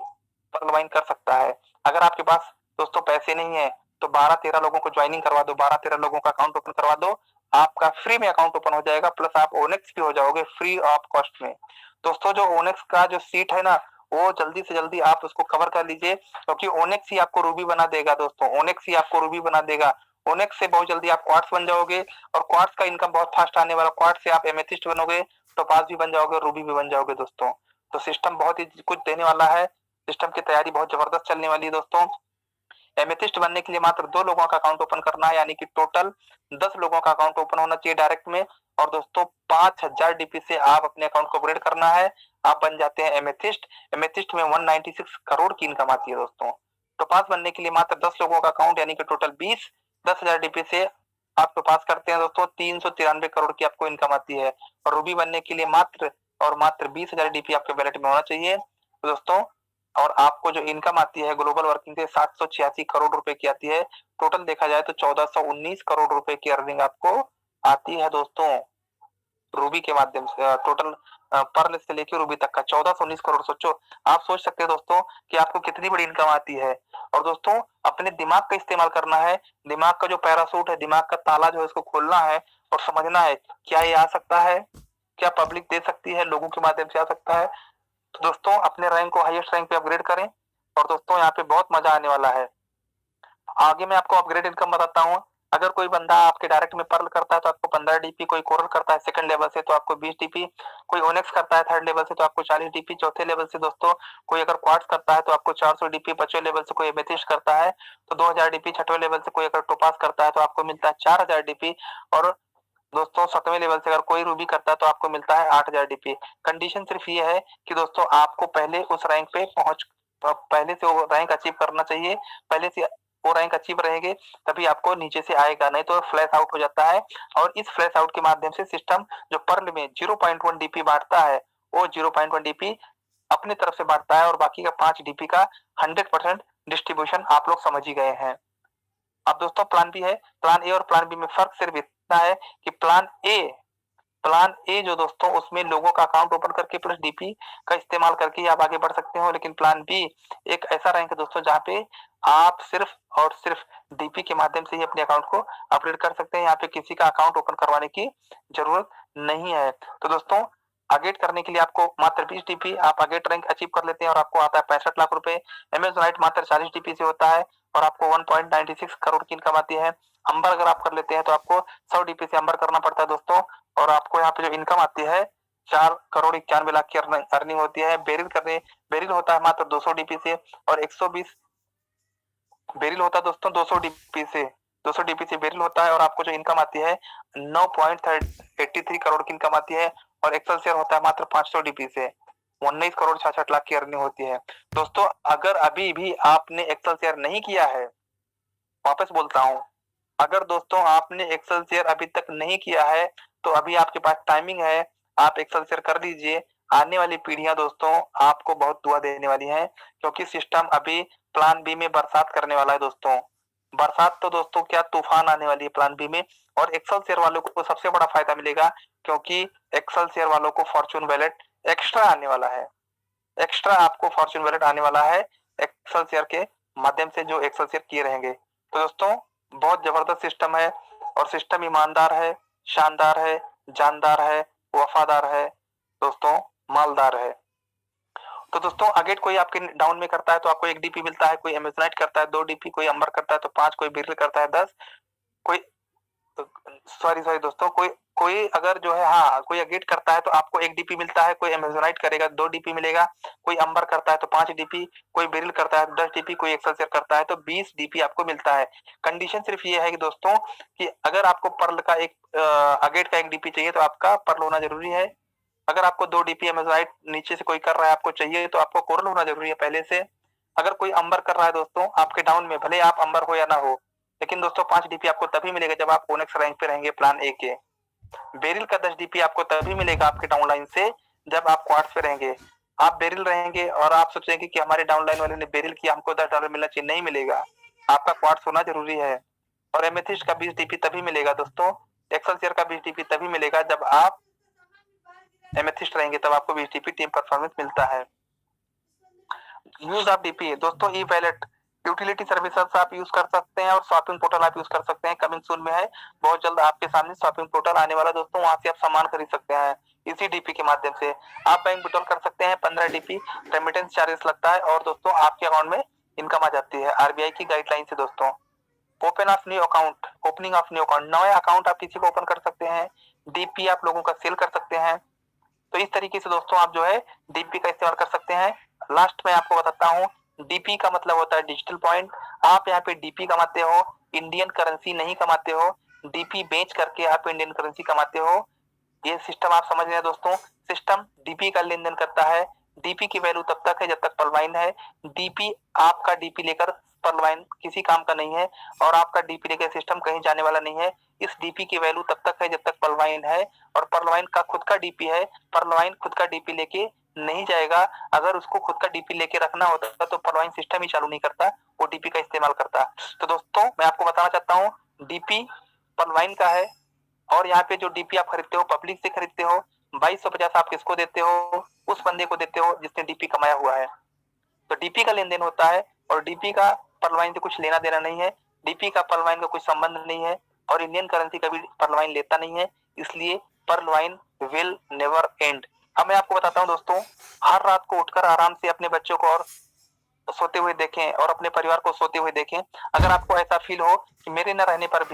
पर्ल वाइन कर सकता है। अगर आपके पास दोस्तों पैसे नहीं है तो 12-13 लोगों को ज्वाइनिंग करवा दो, 12-13 लोगों का अकाउंट ओपन करवा दो, आपका फ्री में अकाउंट ओपन हो जाएगा, प्लस आप ओनेक्स भी हो जाओगे फ्री ऑफ कॉस्ट में। दोस्तों जो ओनेक्स का जो सीट है ना, वो जल्दी से जल्दी आप उसको कवर कर लीजिए, क्योंकि ओनेक्स ही आपको रूबी बना देगा दोस्तों, ओनेक्स ही आपको रूबी बना देगा। ओनेक्स से बहुत जल्दी आप क्वार्ट्स बन जाओगे, और क्वार्ट्स का इनकम बहुत फास्ट आने वाला, क्वार्ट्स से आप एमेथिस्ट बनोगे, टोपाज भी बन जाओगे, रूबी भी बन जाओगे दोस्तों। तो सिस्टम बहुत ही कुछ देने वाला है, सिस्टम की तैयारी बहुत जबरदस्त चलने वाली है दोस्तों। एमेथिस्ट बनने के लिए मात्र 2 लोगों का अकाउंट ओपन करना है, यानी कि टोटल 10 लोगों का अकाउंट ओपन होना चाहिए डायरेक्ट में, और दोस्तों 5000 डीपी से आप अपने अकाउंट को अपग्रेड करना है, आप बन जाते हैं एमेथिस्ट। एमेथिस्ट में 196 करोड़ की इनकम आती है दोस्तों। टोपाज बनने के लिए मात्र 10 लोगों का अकाउंट, यानी कि टोटल 10,000 डीपी से आप टोपाज करते हैं दोस्तों, 393 करोड़ की आपको इनकम आती है। और रूबी बनने के लिए मात्र और मात्र 20,000 डीपी आपके वैलेट में होना चाहिए दोस्तों। और आपको जो इनकम आती है ग्लोबल वर्किंग से 786 करोड़ रुपए की आती है। टोटल देखा जाए तो 1419 करोड़ रुपए की अर्निंग आपको आती है दोस्तों रूबी के माध्यम से। टोटल पर्ल से लेकर रूबी तक का 1419 करोड़। सोचो, आप सोच सकते हैं दोस्तों कि आपको कितनी बड़ी इनकम आती है। और दोस्तों अपने दिमाग का इस्तेमाल करना है, दिमाग का जो पैरासूट है, दिमाग का ताला जो है इसको खोलना है और समझना है क्या ये आ सकता है, क्या पब्लिक दे सकती है, लोगों के माध्यम से आ सकता है। तो दोस्तों अपने रैंक को हाईएस्ट रैंक पे अपग्रेड करें, और दोस्तों यहाँ पे बहुत मजा आने वाला है। आगे मैं आपको अपग्रेड इनकम बताता हूँ। अगर कोई बंदा आपके डायरेक्ट में पर्ल करता है तो आपको 15 डीपी, कोई कोरल करता है सेकंड लेवल से तो आपको 20 डीपी, कोई ओनेक्स करता है थर्ड लेवल से तो आपको 40 डीपी, चौथे लेवल से दोस्तों कोई अगर क्वार्ट्ज करता है तो आपको 400 डीपी, पांचवें लेवल से कोई एमेथिस्ट करता है तो 2000 डीपी, छठवें लेवल से कोई अगर टोपाज करता है तो आपको मिलता है 4000 डीपी, और दोस्तों 7वें लेवल से अगर कोई रूबी करता है तो आपको मिलता है 8000 डीपी। कंडीशन सिर्फ ये है कि दोस्तों आपको पहले उस रैंक पे पहले से वो रैंक अचीव करना चाहिए, पहले से वो रैंक अचीव रहेंगे तभी आपको नीचे से आएगा, नहीं तो फ्लैश आउट हो जाता है। और इस फ्लैश आउट के माध्यम से सिस्टम जो पर्ल में 0.1 डीपी बांटता है, वो 0.1 डीपी अपनी तरफ से बांटता है, और बाकी का 5 डीपी का 100% डिस्ट्रीब्यूशन आप लोग समझ ही गए हैं। अब दोस्तों प्लान बी है, प्लान ए और प्लान बी में फर्क सिर्फ इतना है कि प्लान ए जो दोस्तों उसमें लोगों का अकाउंट ओपन करके प्लस डीपी का इस्तेमाल करके आप आगे बढ़ सकते हो, लेकिन प्लान बी एक ऐसा रैंक है दोस्तों जहाँ पे आप सिर्फ और सिर्फ डीपी के माध्यम से ही अपने अकाउंट को अपडेट कर सकते हैं। यहाँ पे किसी का अकाउंट ओपन करवाने की जरूरत नहीं है। तो दोस्तों अगेट करने के लिए आपको मात्र 20 डीपी, आप अगेट रैंक अचीव कर लेते हैं और आपको आता है 65 लाख रुपए। एमेजोनाइट मात्र 40 डीपी से होता है और आपको 1.96 करोड़ की इनकम आती है। अंबर अगर आप कर लेते हैं तो आपको 100 डीपी से अंबर करना पड़ता है दोस्तों, और आपको यहाँ पे जो इनकम आती है 4 करोड़ 91 लाख की अर्निंग होती है। बेरिल होता है मात्र 200 डीपी से, और 120 बेरिल होता है दोस्तों 200 डीपी से, 200 डीपी से बेरिल होता है, और आपको जो इनकम आती है 9.83 करोड़ की इनकम आती है। और एक्सेलसियर होता है मात्र 500 डीपी से, 19 करोड़ 66 लाख की अर्निंग होती है। दोस्तों अगर अभी भी आपने एक्सेलसियर नहीं किया है, वापस बोलता हूँ, अगर दोस्तों आपने एक्सेलसियर अभी तक नहीं किया है तो अभी आपके पास टाइमिंग है, आप एक्सेलसियर कर लीजिए। आने वाली पीढ़ियां दोस्तों आपको बहुत दुआ देने वाली हैं, क्योंकि सिस्टम अभी प्लान बी में बरसात करने वाला है दोस्तों। बरसात तो दोस्तों क्या तूफान आने वाली है प्लान बी में। और एक्सेलसियर वालों को सबसे बड़ा फायदा मिलेगा, क्योंकि एक्सेलसियर वालों को फॉर्चून वैलेट एक्स्ट्रा आने वाला है, एक्स्ट्रा आपको फॉर्चून वैलेट आने वाला है। एक्सेलसियर के माध्यम से जो एक्सेलसियर किए रहेंगे। तो दोस्तों बहुत जबरदस्त सिस्टम है और सिस्टम ईमानदार है, शानदार है, जानदार है, वफादार है, दोस्तों मालदार है। तो दोस्तों अगेट कोई आपके डाउन में करता है तो आपको 1 डीपी मिलता है, कोई एमेजोनाइट करता है 2 डीपी, कोई अंबर करता है तो 5, कोई बिरल करता है 10, कोई सॉरी दोस्तों कोई कोई अगर जो है कोई अगेट करता है तो आपको 1 डीपी मिलता है, कोई एमेजोनाइट करेगा 2 डीपी मिलेगा, कोई अंबर करता है तो 5 डीपी, कोई बिरिल करता है तो 10 डीपी, कोई एक्सेलसियर करता है तो 20 डीपी आपको मिलता है। कंडीशन सिर्फ ये है कि दोस्तों कि अगर आपको पर्ल का अगेट का 1 डीपी चाहिए तो आपका पर्ल होना जरूरी है। अगर आपको 2 डीपी एमेजोनाइट नीचे से कोई कर रहा है आपको चाहिए तो आपको कोरल होना जरूरी है पहले से। अगर कोई अंबर कर रहा है दोस्तों आपके डाउन में, भले आप अंबर हो या ना हो, लेकिन दोस्तों 5 डीपी आपको तभी मिलेगा जब आप ओनेक्स रैंक पे रहेंगे प्लान ए के। बेरिल का 10 डीपी आपको तभी मिलेगा आपके डाउनलाइन से जब आप क्वार्ट्स पे रहेंगे। आप बेरिल रहेंगे और आप सोचेंगे कि हमारे डाउनलाइन वाले ने बेरिल किया, हमको $10 मिलना चाहिए, नहीं मिलेगा, आपका क्वार्ट्स होना जरूरी है। और एमेथिस्ट का 20 डीपी तभी मिलेगा दोस्तों, एक्सेलसियर का 20 डीपी तभी मिलेगा जब आप एमेथिस्ट रहेंगे, तब आपको 20 डीपी टीम परफॉर्मेंस मिलता है। यूज ऑफ डीपी दोस्तों, ई वैलेट यूटिलिटी सर्विसेज आप यूज कर सकते हैं और शॉपिंग पोर्टल आप यूज कर सकते हैं। कमिंग सून में है, बहुत जल्द आपके सामने शॉपिंग पोर्टल आने वाला दोस्तों, वहां से आप सामान खरीद सकते हैं इसी डीपी के माध्यम से। आप बैंक विड्रॉल कर सकते हैं, 15 डीपी रेमिटेंस चार्जेस लगता है और दोस्तों आपके अकाउंट में इनकम आ जाती है आरबीआई की गाइडलाइन से। दोस्तों open of new account, opening of new account, नया अकाउंट आप किसी को ओपन कर सकते हैं, डीपी आप लोगों का सेल कर सकते हैं। तो इस तरीके से दोस्तों आप जो है डीपी का इस्तेमाल कर सकते हैं। लास्ट में आपको बताता हूँ, डीपी का मतलब होता है डिजिटल पॉइंट। आप यहाँ पे डीपी कमाते हो, इंडियन करेंसी नहीं कमाते हो, डीपी बेच करके आप इंडियन करेंसी कमाते हो। ये सिस्टम आप समझ रहे हैं दोस्तों, सिस्टम डीपी का लेन देन करता है। डीपी की वैल्यू तब तक है जब तक पर्लवाइन है। डीपी आपका डीपी लेकर पर्लवाइन किसी काम का नहीं है और आपका डीपी लेकर सिस्टम कहीं जाने वाला नहीं है। इस डीपी की वैल्यू तब तक है जब तक पर्लवाइन है और पर्लवाइन का खुद का डीपी है। पर्लवाइन खुद का डीपी लेके नहीं जाएगा, अगर उसको खुद का डीपी लेके रखना होता तो पर्लवाइन सिस्टम ही चालू नहीं करता, वो डीपी का इस्तेमाल करता। तो दोस्तों मैं आपको बताना चाहता हूँ, डीपी पर्लवाइन का है और यहाँ पे जो डीपी आप खरीदते हो पब्लिक से खरीदते हो। 2250 आप किसको देते हो? उस बंदे को देते हो जिसने डीपी कमाया हुआ है। तो डीपी का लेन देन होता है और डीपी का पर्लवाइन से कुछ लेना देना नहीं है, डीपी का पर्लवाइन का कुछ संबंध नहीं है और इंडियन करेंसी कभी पर्लवाइन लेता नहीं है, इसलिए पर्लवाइन विल नेवर एंड। अब मैं आपको बताता हूँ दोस्तों, हर रात को उठकर आराम से अपने बच्चों को और सोते हुए देखें और अपने परिवार को सोते हुए देखें। अगर आपको ऐसा फील हो कि मेरे न रहने पर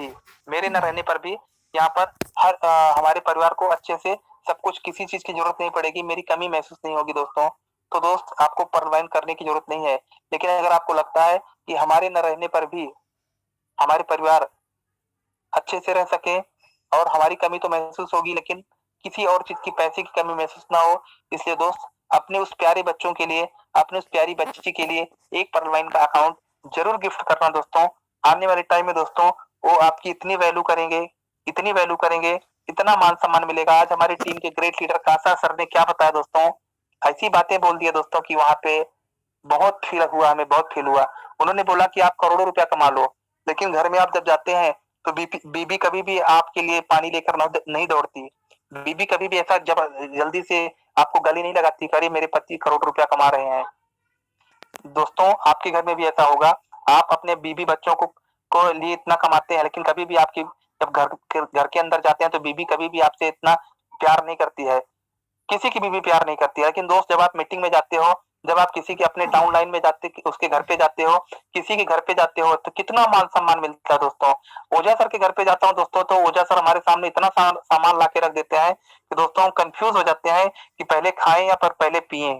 भी यहाँ पर हमारे परिवार को अच्छे से सब कुछ, किसी चीज की जरूरत नहीं पड़ेगी, मेरी कमी महसूस नहीं होगी दोस्तों, तो दोस्त आपको पर्लवाइन करने की जरूरत नहीं है। लेकिन अगर आपको लगता है कि हमारे न रहने पर भी हमारे परिवार अच्छे से रह सके और हमारी कमी तो महसूस होगी लेकिन किसी और चीज की, पैसे की कमी महसूस ना हो, इसलिए दोस्त अपने उस प्यारे बच्चों के लिए, अपने उस प्यारी बच्ची के लिए एक पर्लवाइन का अकाउंट जरूर गिफ्ट करना दोस्तों। आने वाले टाइम में दोस्तों वो आपकी इतनी वैल्यू करेंगे, इतना मान सम्मान मिलेगा। आज हमारी टीम के ग्रेट लीडर कासा सर ने क्या बताया दोस्तों, ऐसी बातें बोल दिया दोस्तों कि वहां पे बहुत फील हुआ, हमें बहुत फील हुआ। उन्होंने बोला कि आप करोड़ों रुपया कमा लो लेकिन घर में आप जब जाते हैं तो बीबी कभी भी आपके लिए पानी लेकर नहीं दौड़ती। बीबी कभी भी ऐसा जब जल्दी से आपको गले नहीं लगाती, अरे मेरे पति करोड़ रुपया कमा रहे हैं। दोस्तों आपके घर में भी ऐसा होगा, आप अपने बीबी बच्चों को लिए इतना कमाते हैं लेकिन कभी भी आपकी जब घर के अंदर जाते हैं तो बीबी कभी भी आपसे इतना प्यार नहीं करती है, किसी की बीबी प्यार नहीं करती है। लेकिन दोस्त जब आप मीटिंग में जाते हो, जब आप किसी के अपने डाउन लाइन में जाते, उसके घर पे जाते हो, किसी के घर पे जाते हो तो कितना मान सम्मान मिलता है दोस्तों। ओझा सर के घर पे जाता हूँ दोस्तों तो ओझा सर हमारे सामने इतना सामान ला के रख देते हैं कि दोस्तों हम कंफ्यूज हो जाते हैं कि पहले खाएं या पर पहले पिए।